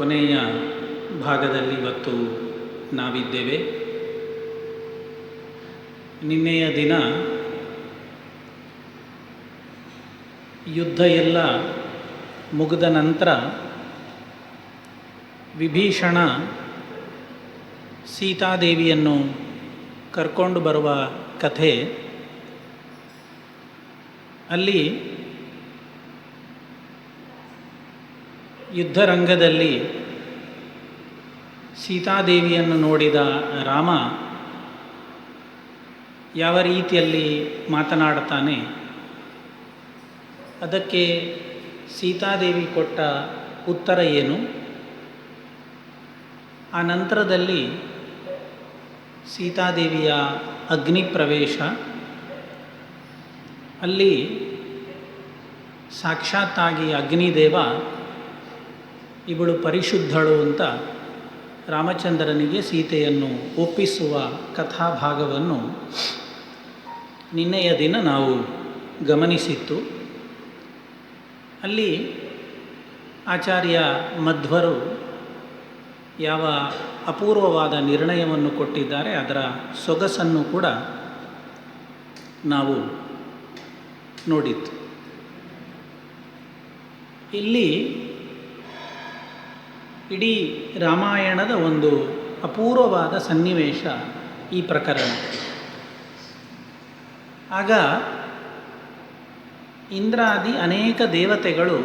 ಕೊನೆಯ ಭಾಗದಲ್ಲಿ ಇವತ್ತು ನಾವಿದ್ದೇವೆ. ನಿನ್ನೆಯ ದಿನ ಯುದ್ಧ ಎಲ್ಲ ಮುಗಿದ ನಂತರ ವಿಭೀಷಣ ಸೀತಾದೇವಿಯನ್ನು ಕರ್ಕೊಂಡು ಬರುವ ಕಥೆ. ಅಲ್ಲಿ ಯುದ್ಧರಂಗದಲ್ಲಿ ಸೀತಾದೇವಿಯನ್ನು ನೋಡಿದ ರಾಮ ಯಾವ ರೀತಿಯಲ್ಲಿ ಮಾತನಾಡ್ತಾನೆ, ಅದಕ್ಕೆ ಸೀತಾದೇವಿ ಕೊಟ್ಟ ಉತ್ತರ ಏನು, ಆ ನಂತರದಲ್ಲಿ ಸೀತಾದೇವಿಯ ಅಗ್ನಿ ಪ್ರವೇಶ, ಅಲ್ಲಿ ಸಾಕ್ಷಾತ್ತಾಗಿ ಅಗ್ನಿದೇವ ಇವಳು ಪರಿಶುದ್ಧಳು ಅಂತ ರಾಮಚಂದ್ರನಿಗೆ ಸೀತೆಯನ್ನು ಒಪ್ಪಿಸುವ ಕಥಾಭಾಗವನ್ನು ನಿನ್ನೆಯ ದಿನ ನಾವು ಗಮನಿಸಿತ್ತು. ಅಲ್ಲಿ ಆಚಾರ್ಯ ಮಧ್ವರು ಯಾವ ಅಪೂರ್ವವಾದ ನಿರ್ಣಯವನ್ನು ಕೊಟ್ಟಿದ್ದಾರೆ, ಅದರ ಸೊಗಸನ್ನು ಕೂಡ ನಾವು ನೋಡಿತ್ತು. ಇಲ್ಲಿ ಇಡೀ ರಾಮಾಯಣದ ಒಂದು ಅಪೂರ್ವವಾದ ಸನ್ನಿವೇಶ ಈ ಪ್ರಕರಣ. ಆಗ ಇಂದ್ರಾದಿ ಅನೇಕ ದೇವತೆಗಳು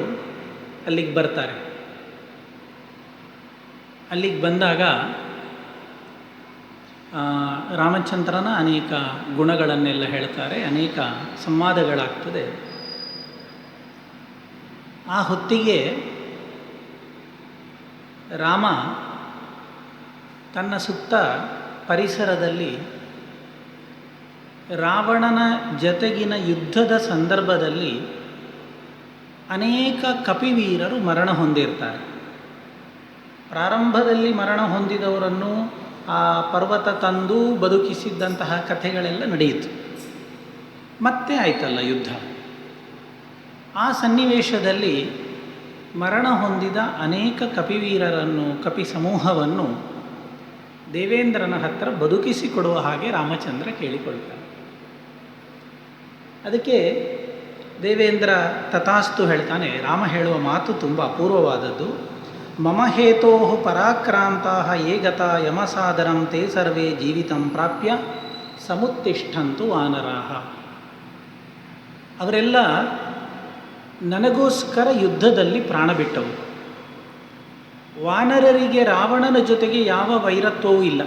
ಅಲ್ಲಿಗೆ ಬರ್ತಾರೆ. ಅಲ್ಲಿಗೆ ಬಂದಾಗ ರಾಮಚಂದ್ರನ ಅನೇಕ ಗುಣಗಳನ್ನೆಲ್ಲ ಹೇಳ್ತಾರೆ, ಅನೇಕ ಸಂವಾದಗಳಾಗ್ತದೆ. ಆ ಹೊತ್ತಿಗೆ ರಾಮ ತನ್ನ ಸುತ್ತ ಪರಿಸರದಲ್ಲಿ ರಾವಣನ ಜತೆಗಿನ ಯುದ್ಧದ ಸಂದರ್ಭದಲ್ಲಿ ಅನೇಕ ಕಪಿವೀರರು ಮರಣ ಹೊಂದಿರ್ತಾರೆ. ಪ್ರಾರಂಭದಲ್ಲಿ ಮರಣ ಹೊಂದಿದವರನ್ನು ಆ ಪರ್ವತ ತಂದು ಬದುಕಿಸಿದ್ದಂತಹ ಕಥೆಗಳೆಲ್ಲ ನಡೆಯಿತು. ಮತ್ತೆ ಆಯ್ತಲ್ಲ ಯುದ್ಧ. ಆ ಸನ್ನಿವೇಶದಲ್ಲಿ ಮರಣ ಹೊಂದಿದ ಅನೇಕ ಕಪಿವೀರರನ್ನು, ಕಪಿ ಸಮೂಹವನ್ನು ದೇವೇಂದ್ರನ ಹತ್ತಿರ ಬದುಕಿಸಿಕೊಡುವ ಹಾಗೆ ರಾಮಚಂದ್ರ ಕೇಳಿಕೊಳ್ತಾನೆ. ಅದಕ್ಕೆ ದೇವೇಂದ್ರ ತಥಾಸ್ತು ಹೇಳ್ತಾನೆ. ರಾಮ ಹೇಳುವ ಮಾತು ತುಂಬ ಅಪೂರ್ವವಾದದ್ದು. ಮಮ ಹೇತೋ ಪರಾಕ್ರಾಂತಾ ಯೇ ಗತಾ ಯಮಸಾದರಂ ತೇ ಸರ್ವೇ ಜೀವಿತಂ ಪ್ರಾಪ್ಯ ಸಮುತ್ತಿಷ್ಠಂತು ವಾನರಾಹ. ಅವರೆಲ್ಲ ನನಗೋಸ್ಕರ ಯುದ್ಧದಲ್ಲಿ ಪ್ರಾಣ ಬಿಟ್ಟವು. ವಾನರರಿಗೆ ರಾವಣನ ಜೊತೆಗೆ ಯಾವ ವೈರತ್ವವೂ ಇಲ್ಲ.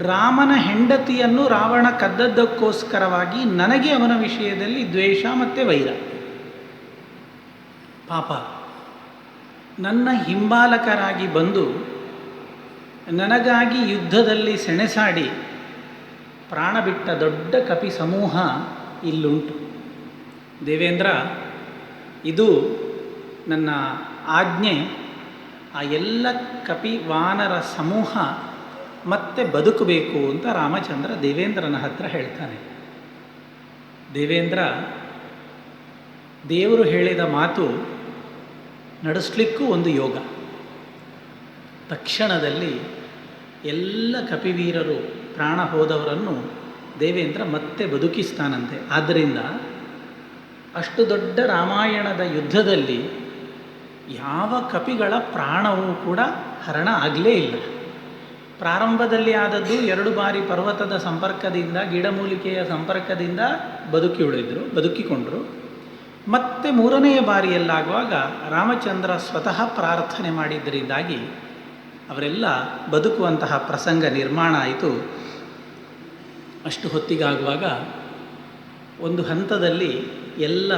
ರಾಮನ ಹೆಂಡತಿಯನ್ನು ರಾವಣ ಕದ್ದದ್ದಕ್ಕೋಸ್ಕರವಾಗಿ ನನಗೆ ಅವನ ವಿಷಯದಲ್ಲಿ ದ್ವೇಷ ಮತ್ತು ವೈರ. ಪಾಪ, ನನ್ನ ಹಿಂಬಾಲಕರಾಗಿ ಬಂದು ನನಗಾಗಿ ಯುದ್ಧದಲ್ಲಿ ಸೆಣಸಾಡಿ ಪ್ರಾಣ ಬಿಟ್ಟ ದೊಡ್ಡ ಕಪಿ ಸಮೂಹ ಇಲ್ಲುಂಟು. ದೇವೇಂದ್ರ, ಇದು ನನ್ನ ಆಜ್ಞೆ. ಆ ಎಲ್ಲ ಕಪಿ ವಾನರ ಸಮೂಹ ಮತ್ತೆ ಬದುಕಬೇಕು ಅಂತ ರಾಮಚಂದ್ರ ದೇವೇಂದ್ರನ ಹತ್ರ ಹೇಳ್ತಾನೆ. ದೇವೇಂದ್ರ ದೇವರು ಹೇಳಿದ ಮಾತು ನಡೆಸಲಿಕ್ಕೂ ಒಂದು ಯೋಗ. ತಕ್ಷಣದಲ್ಲಿ ಎಲ್ಲ ಕಪಿವೀರರು ಪ್ರಾಣ ಹೋದವರನ್ನು ದೇವೇಂದ್ರ ಮತ್ತೆ ಬದುಕಿಸ್ತಾನಂತೆ. ಆದ್ದರಿಂದ ಅಷ್ಟು ದೊಡ್ಡ ರಾಮಾಯಣದ ಯುದ್ಧದಲ್ಲಿ ಯಾವ ಕಪಿಗಳ ಪ್ರಾಣವೂ ಕೂಡ ಹರಣ ಆಗಲೇ ಇಲ್ಲ. ಪ್ರಾರಂಭದಲ್ಲಿ ಆದದ್ದು 2 ಬಾರಿ ಪರ್ವತದ ಸಂಪರ್ಕದಿಂದ, ಗಿಡಮೂಲಿಕೆಯ ಸಂಪರ್ಕದಿಂದ ಬದುಕಿಕೊಂಡರು. ಮತ್ತೆ 3ನೆಯ ಬಾರಿಯಲ್ಲಾಗುವಾಗ ರಾಮಚಂದ್ರ ಸ್ವತಃ ಪ್ರಾರ್ಥನೆ ಮಾಡಿದ್ದರಿಂದಾಗಿ ಅವರೆಲ್ಲ ಬದುಕುವಂತಹ ಪ್ರಸಂಗ ನಿರ್ಮಾಣ ಆಯಿತು. ಅಷ್ಟು ಹೊತ್ತಿಗಾಗುವಾಗ ಒಂದು ಹಂತದಲ್ಲಿ ಎಲ್ಲ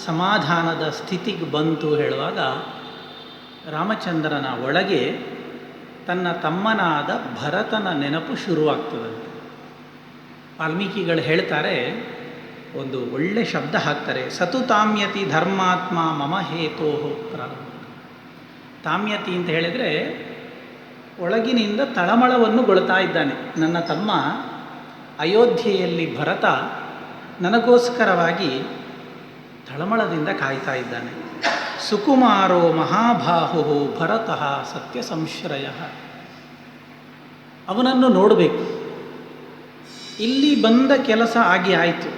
ಸಮಾಧಾನದ ಸ್ಥಿತಿಗೆ ಬಂತು ಹೇಳುವಾಗ ರಾಮಚಂದ್ರನ ಒಳಗೆ ತನ್ನ ತಮ್ಮನಾದ ಭರತನ ನೆನಪು ಶುರುವಾಗ್ತದಂತೆ. ವಾಲ್ಮೀಕಿಗಳು ಹೇಳ್ತಾರೆ, ಒಂದು ಒಳ್ಳೆ ಶಬ್ದ ಹಾಕ್ತಾರೆ, ಸತು ತಾಮ್ಯತಿ ಧರ್ಮಾತ್ಮ ಮಮ ಹೇತೋ ಪ್ರಾರಂಭ. ತಾಮ್ಯತಿ ಅಂತ ಹೇಳಿದರೆ ಒಳಗಿನಿಂದ ತಳಮಳವನ್ನು ಗೊಳ್ತಾ ಇದ್ದಾನೆ. ನನ್ನ ತಮ್ಮ ಅಯೋಧ್ಯೆಯಲ್ಲಿ ಭರತ ನನಗೋಸ್ಕರವಾಗಿ ತಳಮಳದಿಂದ ಕಾಯ್ತಾ ಇದ್ದಾನೆ. ಸುಕುಮಾರೋ ಮಹಾಬಾಹು ಭರತಃ ಸತ್ಯ ಸಂಶ್ರಯ. ಅವನನ್ನು ನೋಡಬೇಕು. ಇಲ್ಲಿ ಬಂದ ಕೆಲಸ ಆಗಿ ಆಯಿತು,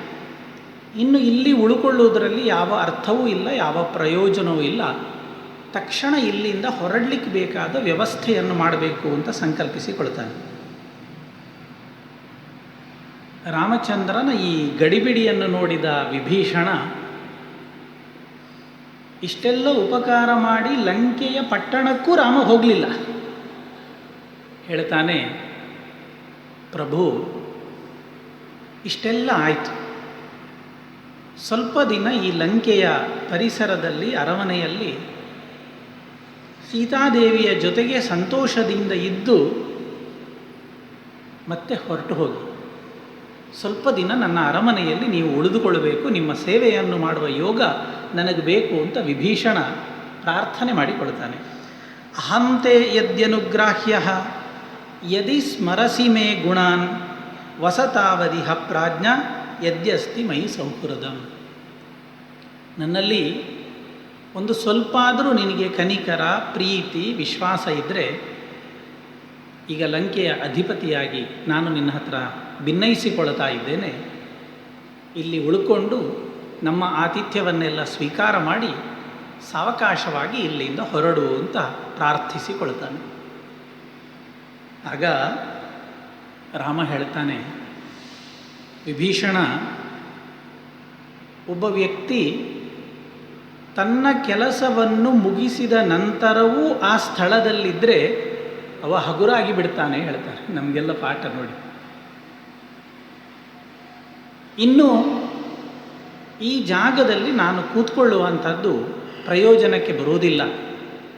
ಇನ್ನು ಇಲ್ಲಿ ಉಳ್ಕೊಳ್ಳೋದ್ರಲ್ಲಿ ಯಾವ ಅರ್ಥವೂ ಇಲ್ಲ, ಯಾವ ಪ್ರಯೋಜನವೂ ಇಲ್ಲ. ತಕ್ಷಣ ಇಲ್ಲಿಂದ ಹೊರಡಲಿಕ್ಕೆ ಬೇಕಾದ ವ್ಯವಸ್ಥೆಯನ್ನು ಮಾಡಬೇಕು ಅಂತ ಸಂಕಲ್ಪಿಸಿಕೊಳ್ತಾನೆ. ರಾಮಚಂದ್ರನ ಈ ಗಡಿಬಿಡಿಯನ್ನು ನೋಡಿದ ವಿಭೀಷಣ ಇಷ್ಟೆಲ್ಲ ಉಪಕಾರ ಮಾಡಿ ಲಂಕೆಯ ಪಟ್ಟಣಕ್ಕೂ ರಾಮ ಹೋಗಲಿಲ್ಲ. ಹೇಳ್ತಾನೆ, ಪ್ರಭು ಇಷ್ಟೆಲ್ಲ ಆಯಿತು, ಸ್ವಲ್ಪ ದಿನ ಈ ಲಂಕೆಯ ಪರಿಸರದಲ್ಲಿ ಅರಮನೆಯಲ್ಲಿ ಸೀತಾದೇವಿಯ ಜೊತೆಗೆ ಸಂತೋಷದಿಂದ ಇದ್ದು ಮತ್ತೆ ಹೊರಟು ಹೋಗಿ. ಸ್ವಲ್ಪ ದಿನ ನನ್ನ ಅರಮನೆಯಲ್ಲಿ ನೀವು ಉಳಿದುಕೊಳ್ಳಬೇಕು, ನಿಮ್ಮ ಸೇವೆಯನ್ನು ಮಾಡುವ ಯೋಗ ನನಗೆ ಬೇಕು ಅಂತ ವಿಭೀಷಣ ಪ್ರಾರ್ಥನೆ ಮಾಡಿಕೊಳ್ತಾನೆ. ಅಹಂತೆ ಯದ್ಯನುಗ್ರಾಹ್ಯ ಯದಿ ಸ್ಮರಸಿ ಮೇ ಗುಣಾನ್ ವಸತಾವದಿಹ ಪ್ರಾಜ್ಞ ಯದ್ಯಸ್ತಿ ಮೈ ಸೌಹೃದಂ. ನನ್ನಲ್ಲಿ ಒಂದು ಸ್ವಲ್ಪ ಆದರೂ ನಿನಗೆ ಕನಿಕರ, ಪ್ರೀತಿ, ವಿಶ್ವಾಸ ಇದ್ದರೆ ಈಗ ಲಂಕೆಯ ಅಧಿಪತಿಯಾಗಿ ನಾನು ನಿನ್ನ ಹತ್ರ ಭಿನ್ನಯಿಸಿಕೊಳ್ತಾ ಇದ್ದೇನೆ. ಇಲ್ಲಿ ಉಳ್ಕೊಂಡು ನಮ್ಮ ಆತಿಥ್ಯವನ್ನೆಲ್ಲ ಸ್ವೀಕಾರ ಮಾಡಿ ಸಾವಕಾಶವಾಗಿ ಇಲ್ಲಿಂದ ಹೊರಡು ಅಂತ ಪ್ರಾರ್ಥಿಸಿಕೊಳ್ತಾನೆ. ಆಗ ರಾಮ ಹೇಳ್ತಾನೆ, ವಿಭೀಷಣ, ಒಬ್ಬ ವ್ಯಕ್ತಿ ತನ್ನ ಕೆಲಸವನ್ನು ಮುಗಿಸಿದ ನಂತರವೂ ಆ ಸ್ಥಳದಲ್ಲಿದ್ದರೆ ಅವ ಹಗುರಾಗಿ ಬಿಡ್ತಾನೆ ಹೇಳ್ತಾರೆ. ನಮಗೆಲ್ಲ ಪಾಠ ನೋಡಿ. ಇನ್ನು ಈ ಜಾಗದಲ್ಲಿ ನಾನು ಕೂತ್ಕೊಳ್ಳುವಂಥದ್ದು ಪ್ರಯೋಜನಕ್ಕೆ ಬರುವುದಿಲ್ಲ,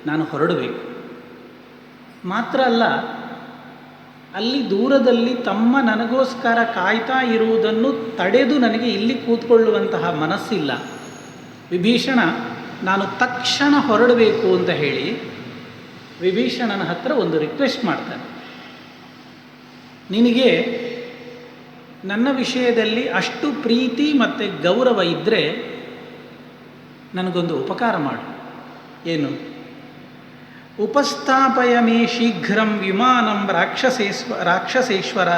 ನಾನು ಹೊರಡಬೇಕು. ಮಾತ್ರ ಅಲ್ಲ, ಅಲ್ಲಿ ದೂರದಲ್ಲಿ ತಮ್ಮ ನನಗೋಸ್ಕರ ಕಾಯ್ತಾ ಇರುವುದನ್ನು ತಡೆದು ನನಗೆ ಇಲ್ಲಿ ಕೂತ್ಕೊಳ್ಳುವಂತಹ ಮನಸ್ಸಿಲ್ಲ. ವಿಭೀಷಣ, ನಾನು ತಕ್ಷಣ ಹೊರಡಬೇಕು ಅಂತ ಹೇಳಿ ವಿಭೀಷಣನ ಹತ್ರ ಒಂದು ರಿಕ್ವೆಸ್ಟ್ ಮಾಡ್ತಾನೆ. ನಿನಗೆ ನನ್ನ ವಿಷಯದಲ್ಲಿ ಅಷ್ಟು ಪ್ರೀತಿ ಮತ್ತು ಗೌರವ ಇದ್ದರೆ ನನಗೊಂದು ಉಪಕಾರ ಮಾಡು. ಏನು? ಉಪಸ್ಥಾಪಯ ಮೇ ಶೀಘ್ರಂ ವಿಮಾನಂ ರಾಕ್ಷಸೇಶ್ವರ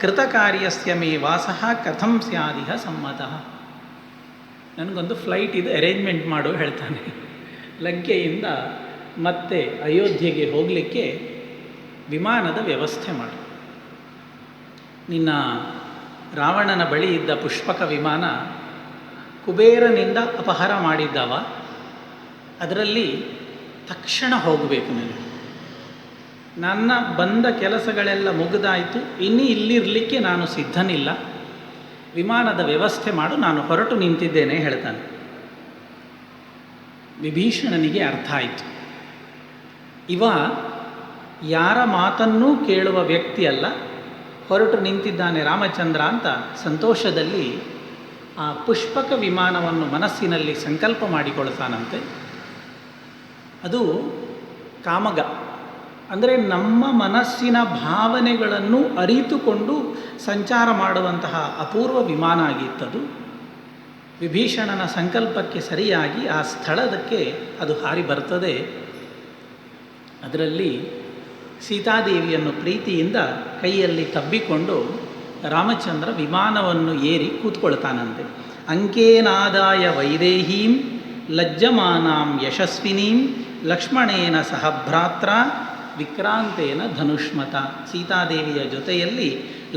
ಕೃತಕಾರ್ಯಸ್ಯ ಮೇ ವಾಸಃ ಕಥಂ ಸ್ಯಾದಿಹ ಸಮ್ಮತಃ. ನನಗೊಂದು ಫ್ಲೈಟ್ ಇದು ಅರೇಂಜ್ಮೆಂಟ್ ಮಾಡು ಹೇಳ್ತಾನೆ. ಲಂಕೆಯಿಂದ ಮತ್ತೆ ಅಯೋಧ್ಯೆಗೆ ಹೋಗಲಿಕ್ಕೆ ವಿಮಾನದ ವ್ಯವಸ್ಥೆ ಮಾಡು. ನಿನ್ನ ರಾವಣನ ಬಳಿ ಇದ್ದ ಪುಷ್ಪಕ ವಿಮಾನ ಕುಬೇರನಿಂದ ಅಪಹಾರ ಮಾಡಿದ್ದವ, ಅದರಲ್ಲಿ ತಕ್ಷಣ ಹೋಗಬೇಕು. ನನ್ನ ಬಂದ ಕೆಲಸಗಳೆಲ್ಲ ಮುಗಿದಾಯಿತು, ಇನ್ನು ಇಲ್ಲಿರಲಿಕ್ಕೆ ನಾನು ಸಿದ್ಧನಿಲ್ಲ, ವಿಮಾನದ ವ್ಯವಸ್ಥೆ ಮಾಡು, ನಾನು ಹೊರಟು ನಿಂತಿದ್ದೇನೆ ಹೇಳ್ತಾನೆ. ವಿಭೀಷಣನಿಗೆ ಅರ್ಥ ಆಯಿತು, ಇವ ಯಾರ ಮಾತನ್ನೂ ಕೇಳುವ ವ್ಯಕ್ತಿ ಅಲ್ಲ, ಹೊರಟು ನಿಂತಿದ್ದಾನೆ ರಾಮಚಂದ್ರ ಅಂತ ಸಂತೋಷದಲ್ಲಿ ಆ ಪುಷ್ಪಕ ವಿಮಾನವನ್ನು ಮನಸ್ಸಿನಲ್ಲಿ ಸಂಕಲ್ಪ ಮಾಡಿಕೊಳ್ತಾನಂತೆ. ಅದು ಕಾಮಗ, ಅಂದರೆ ನಮ್ಮ ಮನಸ್ಸಿನ ಭಾವನೆಗಳನ್ನು ಅರಿತುಕೊಂಡು ಸಂಚಾರ ಮಾಡುವಂತಹ ಅಪೂರ್ವ ವಿಮಾನ ಆಗಿತ್ತದು. ವಿಭೀಷಣನ ಸಂಕಲ್ಪಕ್ಕೆ ಸರಿಯಾಗಿ ಆ ಸ್ಥಳದಕ್ಕೆ ಅದು ಹಾರಿ ಬರ್ತದೆ. ಅದರಲ್ಲಿ ಸೀತಾದೇವಿಯನ್ನು ಪ್ರೀತಿಯಿಂದ ಕೈಯಲ್ಲಿ ತಬ್ಬಿಕೊಂಡು ರಾಮಚಂದ್ರ ವಿಮಾನವನ್ನು ಏರಿ ಕೂತ್ಕೊಳ್ತಾನಂತೆ. ಅಂಕೇನಾದಾಯ ವೈದೇಹೀಂ ಲಜ್ಜಮಾನಾಂ ಯಶಸ್ವಿನೀಂ ಲಕ್ಷ್ಮಣೇನ ಸಹ ಭ್ರಾತ್ರ ವಿಕ್ರಾಂತೇನ ಧನುಷ್ಮತ. ಸೀತಾದೇವಿಯ ಜೊತೆಯಲ್ಲಿ,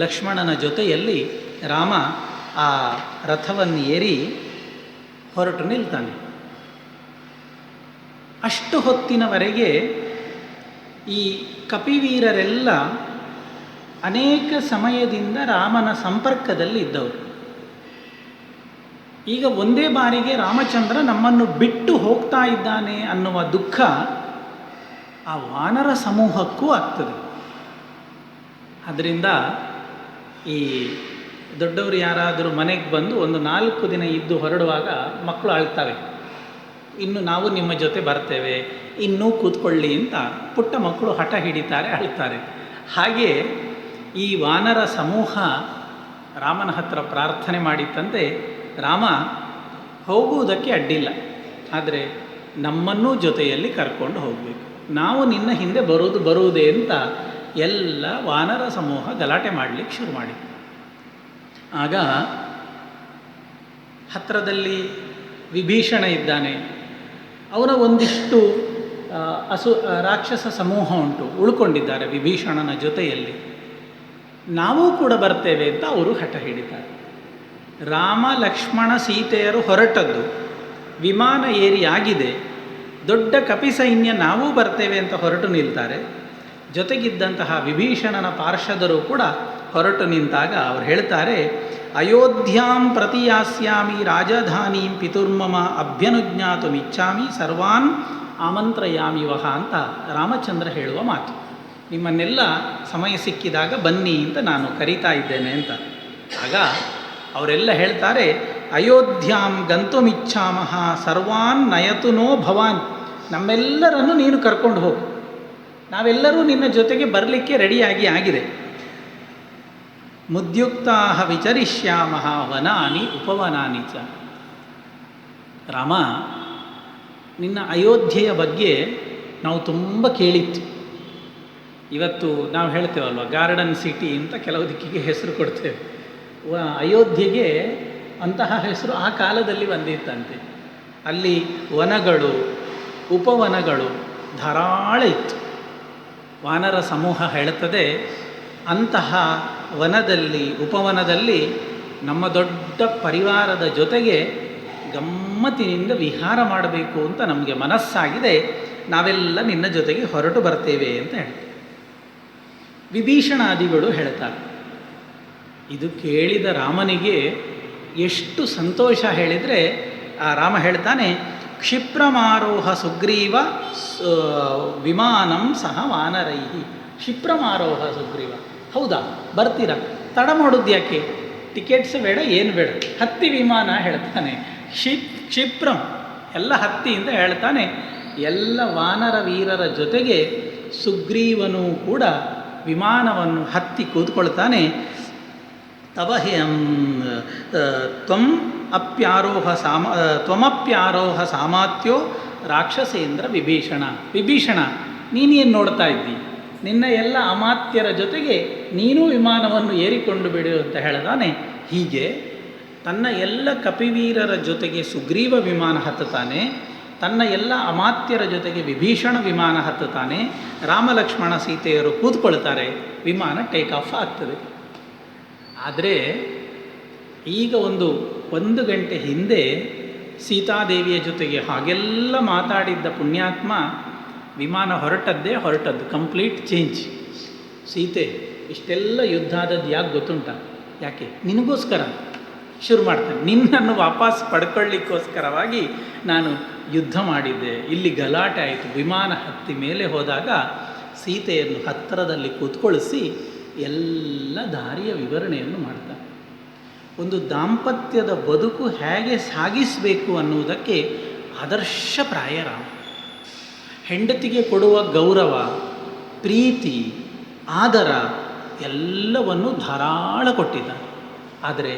ಲಕ್ಷ್ಮಣನ ಜೊತೆಯಲ್ಲಿ ರಾಮ ಆ ರಥವನ್ನು ಏರಿ ಹೊರಟು ನಿಲ್ತಾನೆ. ಅಷ್ಟು ಹೊತ್ತಿನವರೆಗೆ ಈ ಕಪಿವೀರರೆಲ್ಲ ಅನೇಕ ಸಮಯದಿಂದ ರಾಮನ ಸಂಪರ್ಕದಲ್ಲಿ ಇದ್ದವರು. ಈಗ ಒಂದೇ ಬಾರಿಗೆ ರಾಮಚಂದ್ರ ನಮ್ಮನ್ನು ಬಿಟ್ಟು ಹೋಗ್ತಾ ಇದ್ದಾನೆ ಅನ್ನುವ ದುಃಖ ಆ ವಾನರ ಸಮೂಹಕ್ಕೂ ಆಗ್ತದೆ. ಅದರಿಂದ ಈ ದೊಡ್ಡವರು ಯಾರಾದರೂ ಮನೆಗೆ ಬಂದು ಒಂದು 4 ದಿನ ಇದ್ದು ಹೊರಡುವಾಗ ಮಕ್ಕಳು ಅಳ್ತವೆ, ಇನ್ನು ನಾವು ನಿಮ್ಮ ಜೊತೆ ಬರ್ತೇವೆ, ಇನ್ನೂ ಕೂತ್ಕೊಳ್ಳಿ ಅಂತ ಪುಟ್ಟ ಮಕ್ಕಳು ಹಠ ಹಿಡಿತಾರೆ, ಅಳ್ತಾರೆ. ಹಾಗೆ ಈ ವಾನರ ಸಮೂಹ ರಾಮನ ಹತ್ರ ಪ್ರಾರ್ಥನೆ ಮಾಡಿತ್ತಂತೆ, ರಾಮ ಹೋಗುವುದಕ್ಕೆ ಅಡ್ಡಿಲ್ಲ, ಆದರೆ ನಮ್ಮನ್ನೂ ಜೊತೆಯಲ್ಲಿ ಕರ್ಕೊಂಡು ಹೋಗಬೇಕು, ನಾವು ನಿನ್ನ ಹಿಂದೆ ಬರುವುದೇ ಅಂತ ಎಲ್ಲ ವಾನರ ಸಮೂಹ ಗಲಾಟೆ ಮಾಡಲಿಕ್ಕೆ ಶುರು ಮಾಡಿ. ಆಗ ಹತ್ತಿರದಲ್ಲಿ ವಿಭೀಷಣ ಇದ್ದಾನೆ, ಅವನ ಒಂದಿಷ್ಟು ರಾಕ್ಷಸ ಸಮೂಹ ಉಂಟು, ಉಳ್ಕೊಂಡಿದ್ದಾರೆ ವಿಭೀಷಣನ ಜೊತೆಯಲ್ಲಿ. ನಾವೂ ಕೂಡ ಬರ್ತೇವೆ ಅಂತ ಅವರು ಹಠ ಹಿಡಿತಾರೆ. ರಾಮ ಲಕ್ಷ್ಮಣ ಸೀತೆಯರು ಹೊರಟದ್ದು, ವಿಮಾನ ಏರಿ ಆಗಿದೆ, ದೊಡ್ಡ ಕಪಿ ಸೈನ್ಯ ನಾವೂ ಬರ್ತೇವೆ ಅಂತ ಹೊರಟು ನಿಲ್ತಾರೆ. ಜೊತೆಗಿದ್ದಂತಹ ವಿಭೀಷಣನ ಪಾರ್ಷದರು ಕೂಡ ಹೊರಟು ನಿಂತಾಗ ಅವ್ರು ಹೇಳ್ತಾರೆ, ಅಯೋಧ್ಯಾಂ ಪ್ರತಿಯಾಸ್ಯಾಮಿ ರಾಜಧಾನೀಂ ಪಿತುರ್ಮಮ ಅಭ್ಯನುಜ್ಞಾತುಮಿಚ್ಛಾಮಿ ಸರ್ವಾನ್ ಆಮಂತ್ರಯಾಮಿ ವಹ ಅಂತ ರಾಮಚಂದ್ರ ಹೇಳುವ ಮಾತು. ನಿಮ್ಮನ್ನೆಲ್ಲ ಸಮಯ ಸಿಕ್ಕಿದಾಗ ಬನ್ನಿ ಅಂತ ನಾನು ಕರೀತಾ ಇದ್ದೇನೆ ಅಂತ. ಆಗ ಅವರೆಲ್ಲ ಹೇಳ್ತಾರೆ, ಅಯೋಧ್ಯಾಂ ಗಂತುಮಿಚ್ಛಾಮಹ ಸರ್ವಾನ್ ನಯತು ನೋ ಭವಾನ್, ನಮ್ಮೆಲ್ಲರನ್ನು ನೀನು ಕರ್ಕೊಂಡು ಹೋಗು, ನಾವೆಲ್ಲರೂ ನಿನ್ನ ಜೊತೆಗೆ ಬರಲಿಕ್ಕೆ ರೆಡಿಯಾಗಿ ಆಗಿದೆ. ಮುದ್ಯುಕ್ತಾ ವಿಚರಿಷ್ಯಾಮಹ ವನಾನಿ ಉಪವನಾನಿ ಚ. ರಾಮ, ನಿನ್ನ ಅಯೋಧ್ಯೆಯ ಬಗ್ಗೆ ನಾವು ತುಂಬ ಕೇಳಿತ್ತು. ಇವತ್ತು ನಾವು ಹೇಳ್ತೇವಲ್ವ, ಗಾರ್ಡನ್ ಸಿಟಿ ಅಂತ ಕೆಲವು ದಿಕ್ಕಿಗೆ ಹೆಸರು ಕೊಡ್ತೇವೆ. ಅಯೋಧ್ಯೆಗೆ ಅಂತಹ ಹೆಸರು ಆ ಕಾಲದಲ್ಲಿ ಬಂದಿತ್ತಂತೆ. ಅಲ್ಲಿ ವನಗಳು, ಉಪವನಗಳು ಧಾರಾಳ ಇತ್ತು. ವಾನರ ಸಮೂಹ ಹೇಳುತ್ತದೆ, ಅಂತಹ ವನದಲ್ಲಿ, ಉಪವನದಲ್ಲಿ ನಮ್ಮ ದೊಡ್ಡ ಪರಿವಾರದ ಜೊತೆಗೆ ಗಮ್ಮತ್ತಿನಿಂದ ವಿಹಾರ ಮಾಡಬೇಕು ಅಂತ ನಮಗೆ ಮನಸ್ಸಾಗಿದೆ, ನಾವೆಲ್ಲ ನಿನ್ನ ಜೊತೆಗೆ ಹೊರಟು ಬರ್ತೇವೆ ಅಂತ ಹೇಳ್ತಾರೆ. ವಿಭೀಷಣಾದಿಗಳು ಹೇಳ್ತಾರೆ. ಇದು ಕೇಳಿದ ರಾಮನಿಗೆ ಎಷ್ಟು ಸಂತೋಷ ಹೇಳಿದರೆ, ಆ ರಾಮ ಹೇಳ್ತಾನೆ, ಕ್ಷಿಪ್ರಮಾರೋಹ ಸುಗ್ರೀವ ವಿಮಾನಂ ಸಹ ವಾನರೈಹಿ. ಕ್ಷಿಪ್ರಮಾರೋಹ ಸುಗ್ರೀವ, ಹೌದಾ ಬರ್ತೀರಾ, ತಡ ಮಾಡೋದು ಯಾಕೆ, ಟಿಕೆಟ್ಸ್ ಬೇಡ, ಏನು ಬೇಡ, ಹತ್ತಿ ವಿಮಾನ ಹೇಳ್ತಾನೆ. ಕ್ಷಿಪ್ರಂ ಎಲ್ಲ ಹತ್ತಿ ಅಂತ ಹೇಳ್ತಾನೆ. ಎಲ್ಲ ವಾನರ ವೀರರ ಜೊತೆಗೆ ಸುಗ್ರೀವನು ಕೂಡ ವಿಮಾನವನ್ನು ಹತ್ತಿ ಕೂತ್ಕೊಳ್ತಾನೆ. ತ್ವಮಪ್ಯಾರೋಹ ಸಾಮಾತ್ಯೋ ರಾಕ್ಷಸೇಂದ್ರ ವಿಭೀಷಣ. ವಿಭೀಷಣ, ನೀನೇನು ನೋಡ್ತಾ ಇದ್ದಿ, ನಿನ್ನ ಎಲ್ಲ ಅಮಾತ್ಯರ ಜೊತೆಗೆ ನೀನೂ ವಿಮಾನವನ್ನು ಏರಿಕೊಂಡು ಬಿಡು ಅಂತ ಹೇಳ್ತಾನೆ. ಹೀಗೆ ತನ್ನ ಎಲ್ಲ ಕಪಿವೀರರ ಜೊತೆಗೆ ಸುಗ್ರೀವ ವಿಮಾನ ಹತ್ತುತ್ತಾನೆ, ತನ್ನ ಎಲ್ಲ ಅಮಾತ್ಯರ ಜೊತೆಗೆ ವಿಭೀಷಣ ವಿಮಾನ ಹತ್ತುತ್ತಾನೆ. ರಾಮ ಲಕ್ಷ್ಮಣ ಸೀತೆಯರು ಕೂತ್ಕೊಳ್ತಾರೆ, ವಿಮಾನ ಟೇಕ್ ಆಫ್ ಆಗ್ತದೆ. ಆದರೆ ಈಗ ಒಂದು ಗಂಟೆ ಹಿಂದೆ ಸೀತಾದೇವಿಯ ಜೊತೆಗೆ ಹಾಗೆಲ್ಲ ಮಾತಾಡಿದ್ದ ಪುಣ್ಯಾತ್ಮ ವಿಮಾನ ಹೊರಟದ್ದು ಕಂಪ್ಲೀಟ್ ಚೇಂಜ್. ಸೀತೆ, ಇಷ್ಟೆಲ್ಲ ಯುದ್ಧ ಆದದ್ದು ಯಾಕೆ ಗೊತ್ತುಂಟ, ಯಾಕೆ, ನಿನಗೋಸ್ಕರ ಶುರು ಮಾಡ್ತಾನೆ, ನಿನ್ನನ್ನು ವಾಪಸ್ ಪಡ್ಕೊಳ್ಳಿಕ್ಕೋಸ್ಕರವಾಗಿ ನಾನು ಯುದ್ಧ ಮಾಡಿದ್ದೆ, ಇಲ್ಲಿ ಗಲಾಟೆ ಆಯಿತು. ವಿಮಾನ ಹತ್ತಿ ಮೇಲೆ ಹೋದಾಗ ಸೀತೆಯನ್ನು ಹತ್ತಿರದಲ್ಲಿ ಕೂತ್ಕೊಳಿಸಿ ಎಲ್ಲ ದಾರಿಯ ವಿವರಣೆಯನ್ನು ಮಾಡ್ತಾನೆ. ಒಂದು ದಾಂಪತ್ಯದ ಬದುಕು ಹೇಗೆ ಸಾಗಿಸಬೇಕು ಅನ್ನುವುದಕ್ಕೆ ಆದರ್ಶಪ್ರಾಯ ರಾಮ. ಹೆಂಡತಿಗೆ ಕೊಡುವ ಗೌರವ, ಪ್ರೀತಿ, ಆದರ ಎಲ್ಲವನ್ನು ಧಾರಾಳ ಕೊಟ್ಟಿದ್ದಾನೆ. ಆದರೆ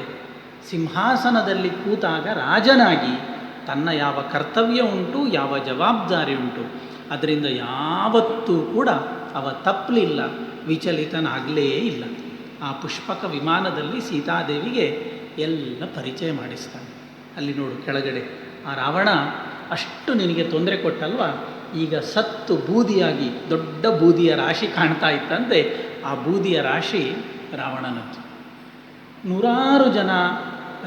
ಸಿಂಹಾಸನದಲ್ಲಿ ಕೂತಾಗ ರಾಜನಾಗಿ ತನ್ನ ಯಾವ ಕರ್ತವ್ಯ ಉಂಟು, ಯಾವ ಜವಾಬ್ದಾರಿ ಉಂಟು, ಅದರಿಂದ ಯಾವತ್ತೂ ಕೂಡ ಅವ ತಪ್ಪಲಿಲ್ಲ, ವಿಚಲಿತನಾಗಲೇ ಇಲ್ಲ. ಆ ಪುಷ್ಪಕ ವಿಮಾನದಲ್ಲಿ ಸೀತಾದೇವಿಗೆ ಎಲ್ಲ ಪರಿಚಯ ಮಾಡಿಸ್ತಾನೆ. ಅಲ್ಲಿ ನೋಡು ಕೆಳಗಡೆ ಆ ರಾವಣ ಅಷ್ಟು ನಿನಗೆ ತೊಂದರೆ ಕೊಟ್ಟಲ್ವ, ಈಗ ಸತ್ತು ಬೂದಿಯಾಗಿ ದೊಡ್ಡ ಬೂದಿಯ ರಾಶಿ ಕಾಣ್ತಾ ಇತ್ತಂತೆ. ಆ ಬೂದಿಯ ರಾಶಿ ರಾವಣನದ್ದು. ನೂರಾರು ಜನ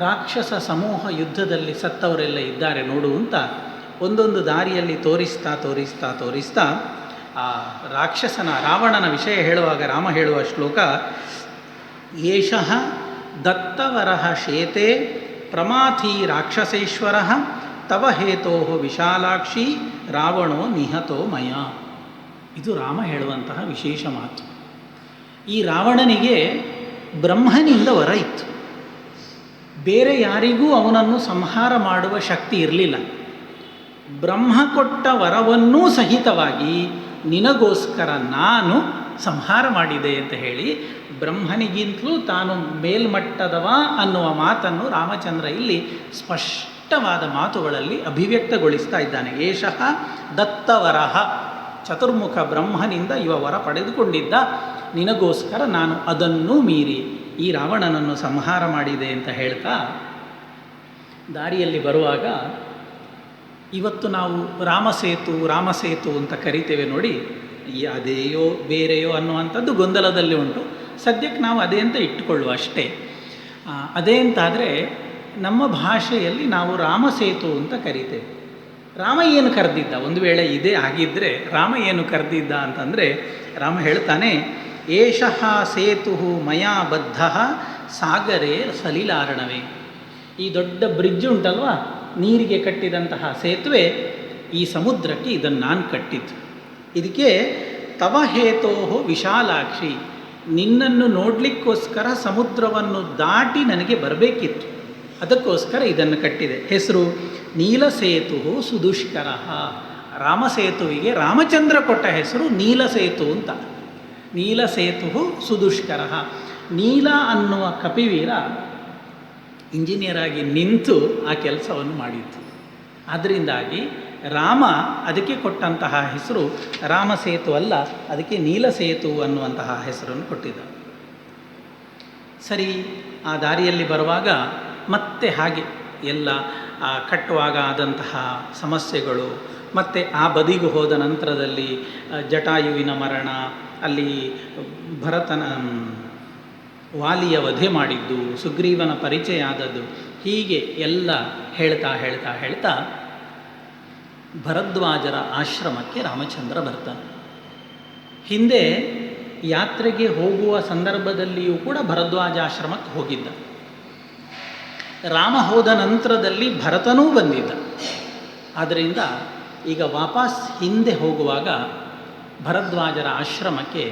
ರಾಕ್ಷಸ ಸಮೂಹ ಯುದ್ಧದಲ್ಲಿ ಸತ್ತವರೆಲ್ಲ ಇದ್ದಾರೆ ನೋಡು ಅಂತ ಒಂದೊಂದು ದಾರಿಯಲ್ಲಿ ತೋರಿಸ್ತಾ ಆ ರಾಕ್ಷಸನ ರಾವಣನ ವಿಷಯ ಹೇಳುವಾಗ ರಾಮ ಹೇಳುವ ಶ್ಲೋಕ, ಏಷಃ ದತ್ತವರಃ ಶೇತೆ ಪ್ರಮಾಥಿ ರಾಕ್ಷಸೇಶ್ವರ ತವ ಹೇತೋ ವಿಶಾಲಾಕ್ಷಿ ರಾವಣೋ ನಿಹತೋ ಮಯ. ಇದು ರಾಮ ಹೇಳುವಂತಹ ವಿಶೇಷ ಮಾತು. ಈ ರಾವಣನಿಗೆ ಬ್ರಹ್ಮನಿಂದ ವರ ಇತ್ತು, ಬೇರೆ ಯಾರಿಗೂ ಅವನನ್ನು ಸಂಹಾರ ಮಾಡುವ ಶಕ್ತಿ ಇರಲಿಲ್ಲ. ಬ್ರಹ್ಮ ಕೊಟ್ಟ ವರವನ್ನೂ ಸಹಿತವಾಗಿ ನಿನಗೋಸ್ಕರ ನಾನು ಸಂಹಾರ ಮಾಡಿದೆ ಅಂತ ಹೇಳಿ ಬ್ರಹ್ಮನಿಗಿಂತಲೂ ತಾನು ಮೇಲ್ಮಟ್ಟದವ ಅನ್ನುವ ಮಾತನ್ನು ರಾಮಚಂದ್ರ ಇಲ್ಲಿ ಸ್ಪಷ್ಟ ಸ್ಪಷ್ಟವಾದ ಮಾತುಗಳಲ್ಲಿ ಅಭಿವ್ಯಕ್ತಗೊಳಿಸ್ತಾ ಇದ್ದಾನೆ. ಏಷಃ ದತ್ತವರಹ, ಚತುರ್ಮುಖ ಬ್ರಹ್ಮನಿಂದ ಇವ ವರ ಪಡೆದುಕೊಂಡಿದ್ದ, ನಿನಗೋಸ್ಕರ ನಾನು ಅದನ್ನೂ ಮೀರಿ ಈ ರಾವಣನನ್ನು ಸಂಹಾರ ಮಾಡಿದೆ ಅಂತ ಹೇಳ್ತಾ ದಾರಿಯಲ್ಲಿ ಬರುವಾಗ, ಇವತ್ತು ನಾವು ರಾಮಸೇತು ಅಂತ ಕರಿತೇವೆ ನೋಡಿ, ಅದೇಯೋ ಬೇರೆಯೋ ಅನ್ನುವಂಥದ್ದು ಗೊಂದಲದಲ್ಲಿ ಉಂಟು. ಸದ್ಯಕ್ಕೆ ನಾವು ಅದೇ ಅಂತ ಇಟ್ಟುಕೊಳ್ಳುವ ಅಷ್ಟೇ. ಅದೇ ಅಂತಾದರೆ ನಮ್ಮ ಭಾಷೆಯಲ್ಲಿ ನಾವು ರಾಮಸೇತು ಅಂತ ಕರಿತೇವೆ. ರಾಮ ಏನು ಕರೆದಿದ್ದ? ಒಂದು ವೇಳೆ ಇದೇ ಆಗಿದ್ದರೆ ರಾಮ ಏನು ಕರೆದಿದ್ದ ಅಂತಂದರೆ, ರಾಮ ಹೇಳ್ತಾನೆ, ಏಷಃ ಸೇತು ಮಯಾ ಬದ್ಧ ಸಾಗರೇ ಸಲಿಲಾರ್ಣವೇ. ಈ ದೊಡ್ಡ ಬ್ರಿಡ್ಜ್ ಉಂಟಲ್ವ, ನೀರಿಗೆ ಕಟ್ಟಿದಂತಹ ಸೇತುವೆ, ಈ ಸಮುದ್ರಕ್ಕೆ ಇದನ್ನು ನಾನು ಕಟ್ಟಿದ್ದು. ಇದಕ್ಕೆ ತವ ಹೇತೋ ವಿಶಾಲಾಕ್ಷಿ, ನಿನ್ನನ್ನು ನೋಡಲಿಕ್ಕೋಸ್ಕರ ಸಮುದ್ರವನ್ನು ದಾಟಿ ನನಗೆ ಬರಬೇಕಿತ್ತು, ಅದಕ್ಕೋಸ್ಕರ ಇದನ್ನು ಕಟ್ಟಿದೆ. ಹೆಸರು ನೀಲಸೇತು ಸುದುಷ್ಕರ. ರಾಮಸೇತುವಿಗೆ ರಾಮಚಂದ್ರ ಕೊಟ್ಟ ಹೆಸರು ನೀಲಸೇತು ಅಂತ. ನೀಲಸೇತು ಸುದುಷ್ಕರ. ನೀಲ ಅನ್ನುವ ಕಪಿವೀರ ಇಂಜಿನಿಯರ್ ಆಗಿ ನಿಂತು ಆ ಕೆಲಸವನ್ನು ಮಾಡಿತ್ತು. ಅದರಿಂದಾಗಿ ರಾಮ ಅದಕ್ಕೆ ಕೊಟ್ಟಂತಹ ಹೆಸರು ರಾಮಸೇತು ಅಲ್ಲ, ಅದಕ್ಕೆ ನೀಲಸೇತು ಅನ್ನುವಂತಹ ಹೆಸರನ್ನು ಕೊಟ್ಟಿದ್ದ. ಸರಿ, ಆ ದಾರಿಯಲ್ಲಿ ಬರುವಾಗ ಮತ್ತೆ ಹಾಗೆ ಎಲ್ಲ ಕಟ್ಟುವಾಗ ಆದಂತಹ ಸಮಸ್ಯೆಗಳು, ಮತ್ತು ಆ ಬದಿಗೂ ಹೋದ ನಂತರದಲ್ಲಿ ಜಟಾಯುವಿನ ಮರಣ, ಅಲ್ಲಿ ಭರತನ ವಾಲಿಯ ವಧೆ ಮಾಡಿದ್ದು, ಸುಗ್ರೀವನ ಪರಿಚಯ ಆದದ್ದು, ಹೀಗೆ ಎಲ್ಲ ಹೇಳ್ತಾ ಭರದ್ವಾಜರ ಆಶ್ರಮಕ್ಕೆ ರಾಮಚಂದ್ರ ಬರ್ತಾನೆ. ಹಿಂದೆ ಯಾತ್ರೆಗೆ ಹೋಗುವ ಸಂದರ್ಭದಲ್ಲಿಯೂ ಕೂಡ ಭರದ್ವಾಜ ಆಶ್ರಮಕ್ಕೆ ಹೋಗಿದ್ದ. ರಾಮ ಹೋದ ನಂತರದಲ್ಲಿ ಭರತನೂ ಬಂದಿದ್ದ. ಆದ್ದರಿಂದ ಈಗ ವಾಪಸ್ ಹಿಂದೆ ಹೋಗುವಾಗ ಭರದ್ವಾಜರ ಆಶ್ರಮಕ್ಕೆ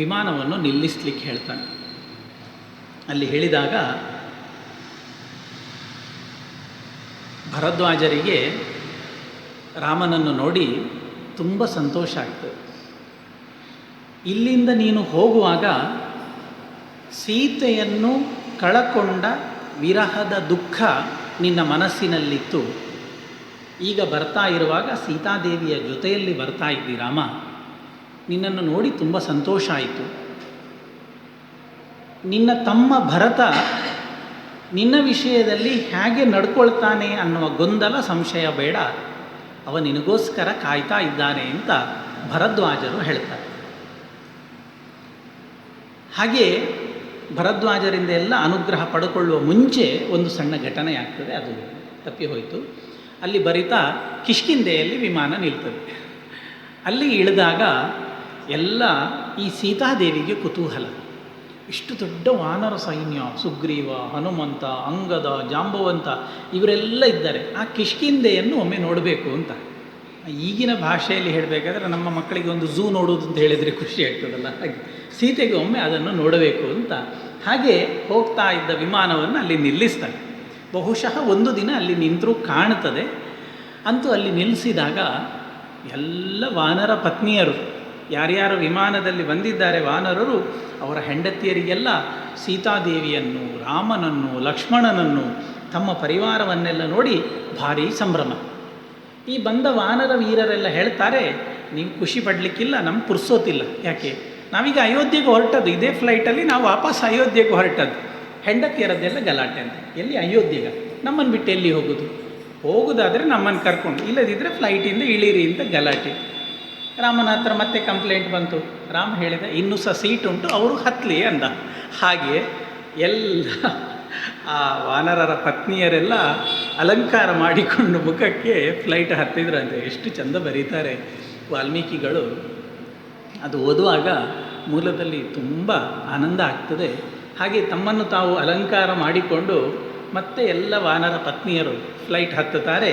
ವಿಮಾನವನ್ನು ನಿಲ್ಲಿಸಲಿಕ್ಕೆ ಹೇಳ್ತಾನೆ. ಅಲ್ಲಿ ಹೇಳಿದಾಗ ಭರದ್ವಾಜರಿಗೆ ರಾಮನನ್ನು ನೋಡಿ ತುಂಬ ಸಂತೋಷ ಆಗ್ತದೆ. ಇಲ್ಲಿಂದ ನೀನು ಹೋಗುವಾಗ ಸೀತೆಯನ್ನು ಕಳಕೊಂಡ ವಿರಹದ ದುಃಖ ನಿನ್ನ ಮನಸ್ಸಿನಲ್ಲಿತ್ತು. ಈಗ ಬರ್ತಾ ಇರುವಾಗ ಸೀತಾದೇವಿಯ ಜೊತೆಯಲ್ಲಿ ಬರ್ತಾ ಇದ್ದಿ ರಾಮ, ನಿನ್ನನ್ನು ನೋಡಿ ತುಂಬ ಸಂತೋಷ ಆಯಿತು. ನಿನ್ನ ತಮ್ಮ ಭರತ ನಿನ್ನ ವಿಷಯದಲ್ಲಿ ಹೇಗೆ ನಡ್ಕೊಳ್ತಾನೆ ಅನ್ನುವ ಗೊಂದಲ, ಸಂಶಯ ಬೇಡ, ಅವ ನಿನಗೋಸ್ಕರ ಕಾಯ್ತಾ ಇದ್ದಾನೆ ಅಂತ ಭರದ್ವಾಜರು ಹೇಳ್ತಾರೆ. ಹಾಗೆ ಭರದ್ವಾಜರಿಂದ ಎಲ್ಲ ಅನುಗ್ರಹ ಪಡ್ಕೊಳ್ಳುವ ಮುಂಚೆ ಒಂದು ಸಣ್ಣ ಘಟನೆ ಆಗ್ತದೆ, ಅದು ತಪ್ಪಿ ಹೋಯಿತು. ಅಲ್ಲಿ ಬರಿತಾ ಕಿಷ್ಕಿಂಧೆಯಲ್ಲಿ ವಿಮಾನ ನಿಲ್ತದೆ. ಅಲ್ಲಿ ಇಳಿದಾಗ ಎಲ್ಲ ಈ ಸೀತಾದೇವಿಗೆ ಕುತೂಹಲ. ಇಷ್ಟು ದೊಡ್ಡ ವಾನರ ಸೈನ್ಯ, ಸುಗ್ರೀವ, ಹನುಮಂತ, ಅಂಗದ, ಜಾಂಬವಂತ ಇವರೆಲ್ಲ ಇದ್ದಾರೆ. ಆ ಕಿಷ್ಕಿಂಧೆಯನ್ನು ಒಮ್ಮೆ ನೋಡಬೇಕು ಅಂತ. ಈಗಿನ ಭಾಷೆಯಲ್ಲಿ ಹೇಳಬೇಕಾದ್ರೆ ನಮ್ಮ ಮಕ್ಕಳಿಗೆ ಒಂದು ಝೂ ನೋಡೋದು ಅಂತ ಹೇಳಿದರೆ ಖುಷಿ ಆಗ್ತದಲ್ಲ, ಹಾಗೆ ಸೀತೆಗೆ ಒಮ್ಮೆ ಅದನ್ನು ನೋಡಬೇಕು ಅಂತ ಹಾಗೆ ಹೋಗ್ತಾ ಇದ್ದ ವಿಮಾನವನ್ನು ಅಲ್ಲಿ ನಿಲ್ಲಿಸ್ತಾನೆ. ಬಹುಶಃ ಒಂದು ದಿನ ಅಲ್ಲಿ ನಿಂತರೂ ಕಾಣ್ತದೆ. ಅಂತೂ ಅಲ್ಲಿ ನಿಲ್ಲಿಸಿದಾಗ ಎಲ್ಲ ವಾನರ ಪತ್ನಿಯರು, ಯಾರ್ಯಾರು ವಿಮಾನದಲ್ಲಿ ಬಂದಿದ್ದಾರೆ ವಾನರರು, ಅವರ ಹೆಂಡತಿಯರಿಗೆಲ್ಲ ಸೀತಾದೇವಿಯನ್ನು, ರಾಮನನ್ನು, ಲಕ್ಷ್ಮಣನನ್ನು, ತಮ್ಮ ಪರಿವಾರವನ್ನೆಲ್ಲ ನೋಡಿ ಭಾರೀ ಸಂಭ್ರಮ. ಈ ಬಂದ ವಾನರ ವೀರರೆಲ್ಲ ಹೇಳ್ತಾರೆ, ನೀವು ಖುಷಿ ಪಡಲಿಕ್ಕಿಲ್ಲ, ನಮ್ಗೆ ಪುರ್ಸೋತಿಲ್ಲ. ಯಾಕೆ? ನಾವೀಗ ಅಯೋಧ್ಯೆಗೆ ಹೊರಟದ್ದು, ಇದೇ ಫ್ಲೈಟಲ್ಲಿ ನಾವು ವಾಪಸ್ ಅಯೋಧ್ಯೆಗೆ ಹೊರಟದ್ದು. ಹೆಂಡತಿಯರದ್ದೆಲ್ಲ ಗಲಾಟೆ ಅಂತ. ಎಲ್ಲಿ? ಅಯೋಧ್ಯೆಗೆ. ನಮ್ಮನ್ನು ಬಿಟ್ಟು ಎಲ್ಲಿ ಹೋಗೋದಾದರೆ ನಮ್ಮನ್ನು ಕರ್ಕೊಂಡು, ಇಲ್ಲದಿದ್ದರೆ ಫ್ಲೈಟಿಂದ ಇಳೀರಿ ಅಂತ ಗಲಾಟೆ. ರಾಮನ ಹತ್ರ ಮತ್ತೆ ಕಂಪ್ಲೇಂಟ್ ಬಂತು. ರಾಮ ಹೇಳಿದ, ಇನ್ನೂ ಸಹ ಸೀಟ್ ಉಂಟು, ಅವರು ಹತ್ತಲಿ ಅಂದ. ಹಾಗೆ ಎಲ್ಲ ಆ ವಾನರರ ಪತ್ನಿಯರೆಲ್ಲ ಅಲಂಕಾರ ಮಾಡಿಕೊಂಡು ಮುಖಕ್ಕೆ ಫ್ಲೈಟ್ ಹತ್ತಿದ್ರಂತೆ. ಎಷ್ಟು ಚಂದ ಬರೀತಾರೆ ವಾಲ್ಮೀಕಿಗಳು. ಅದು ಓದುವಾಗ ಮೂಲದಲ್ಲಿ ತುಂಬ ಆನಂದ ಆಗ್ತದೆ. ಹಾಗೆ ತಮ್ಮನ್ನು ತಾವು ಅಲಂಕಾರ ಮಾಡಿಕೊಂಡು ಮತ್ತೆ ಎಲ್ಲ ವಾನರ ಪತ್ನಿಯರು ಫ್ಲೈಟ್ ಹತ್ತುತ್ತಾರೆ.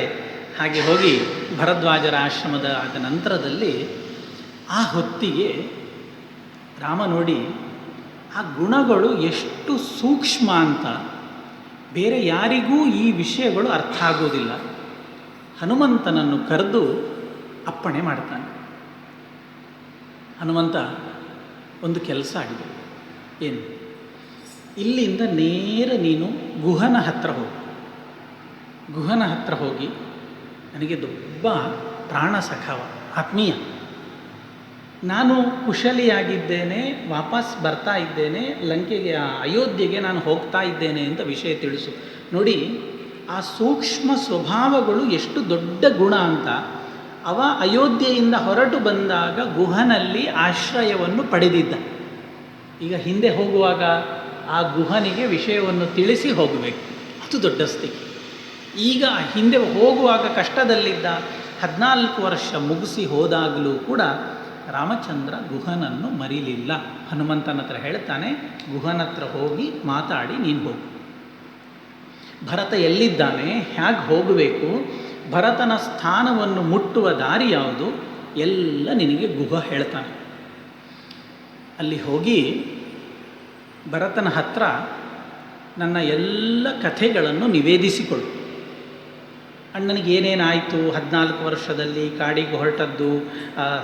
ಹಾಗೆ ಹೋಗಿ ಭರದ್ವಾಜರ ಆಶ್ರಮದ ಆದ ನಂತರದಲ್ಲಿ ಆ ಹೊತ್ತಿಗೆ ರಾಮ ನೋಡಿ ಆ ಗುಣಗಳು ಎಷ್ಟು ಸೂಕ್ಷ್ಮ ಅಂತ ಬೇರೆ ಯಾರಿಗೂ ಈ ವಿಷಯಗಳು ಅರ್ಥ ಆಗೋದಿಲ್ಲ. ಹನುಮಂತನನ್ನು ಕರೆದು ಅಪ್ಪಣೆ ಮಾಡ್ತಾನೆ. ಹನುಮಂತ, ಒಂದು ಕೆಲಸ ಆಗಿದೆ. ಏನು? ಇಲ್ಲಿಂದ ನೇರ ನೀನು ಗುಹನ ಹತ್ರ ಹೋಗು. ಗುಹನ ಹತ್ರ ಹೋಗಿ, ನನಗೆ ದೊಡ್ಡ ಪ್ರಾಣ ಸಖಾವ, ಆತ್ಮೀಯ, ನಾನು ಕುಶಲಿಯಾಗಿದ್ದೇನೆ, ವಾಪಸ್ ಬರ್ತಾ ಇದ್ದೇನೆ, ಲಂಕೆಗೆ ಅಯೋಧ್ಯೆಗೆ ನಾನು ಹೋಗ್ತಾ ಇದ್ದೇನೆ ಅಂತ ವಿಷಯ ತಿಳಿಸು. ನೋಡಿ, ಆ ಸೂಕ್ಷ್ಮ ಸ್ವಭಾವಗಳು ಎಷ್ಟು ದೊಡ್ಡ ಗುಣ ಅಂತ. ಅವ ಅಯೋಧ್ಯೆಯಿಂದ ಹೊರಟು ಬಂದಾಗ ಗುಹನಲ್ಲಿ ಆಶ್ರಯವನ್ನು ಪಡೆದಿದ್ದ. ಈಗ ಹಿಂದೆ ಹೋಗುವಾಗ ಆ ಗುಹನಿಗೆ ವಿಷಯವನ್ನು ತಿಳಿಸಿ ಹೋಗಬೇಕು, ಅದು ದೊಡ್ಡ ಸ್ಥಿತಿ. ಈಗ ಹಿಂದೆ ಹೋಗುವಾಗ ಕಷ್ಟದಲ್ಲಿದ್ದ, 14 ವರ್ಷ ಮುಗಿಸಿ ಹೋದಾಗಲೂ ಕೂಡ ರಾಮಚಂದ್ರ ಗುಹನನ್ನು ಮರಿಲಿಲ್ಲ. ಹನುಮಂತನ ಹತ್ರ ಹೇಳ್ತಾನೆ, ಗುಹನ ಹತ್ರ ಹೋಗಿ ಮಾತಾಡಿ ನೀನು ಹೋಗು. ಭರತ ಎಲ್ಲಿದ್ದಾನೆ, ಹೇಗೆ ಹೋಗಬೇಕು, ಭರತನ ಸ್ಥಾನವನ್ನು ಮುಟ್ಟುವ ದಾರಿ ಯಾವುದು, ಎಲ್ಲ ನಿನಗೆ ಗುಹ ಹೇಳ್ತಾನೆ. ಅಲ್ಲಿ ಹೋಗಿ ಭರತನ ಹತ್ರ ನನ್ನ ಎಲ್ಲ ಕಥೆಗಳನ್ನು ನಿವೇದಿಸಿಕೊಳ್ಳು. ಅಣ್ಣನಿಗೆ ಏನೇನಾಯಿತು, 14 ವರ್ಷದಲ್ಲಿ ಕಾಡಿಗೆ ಹೊರಟದ್ದು,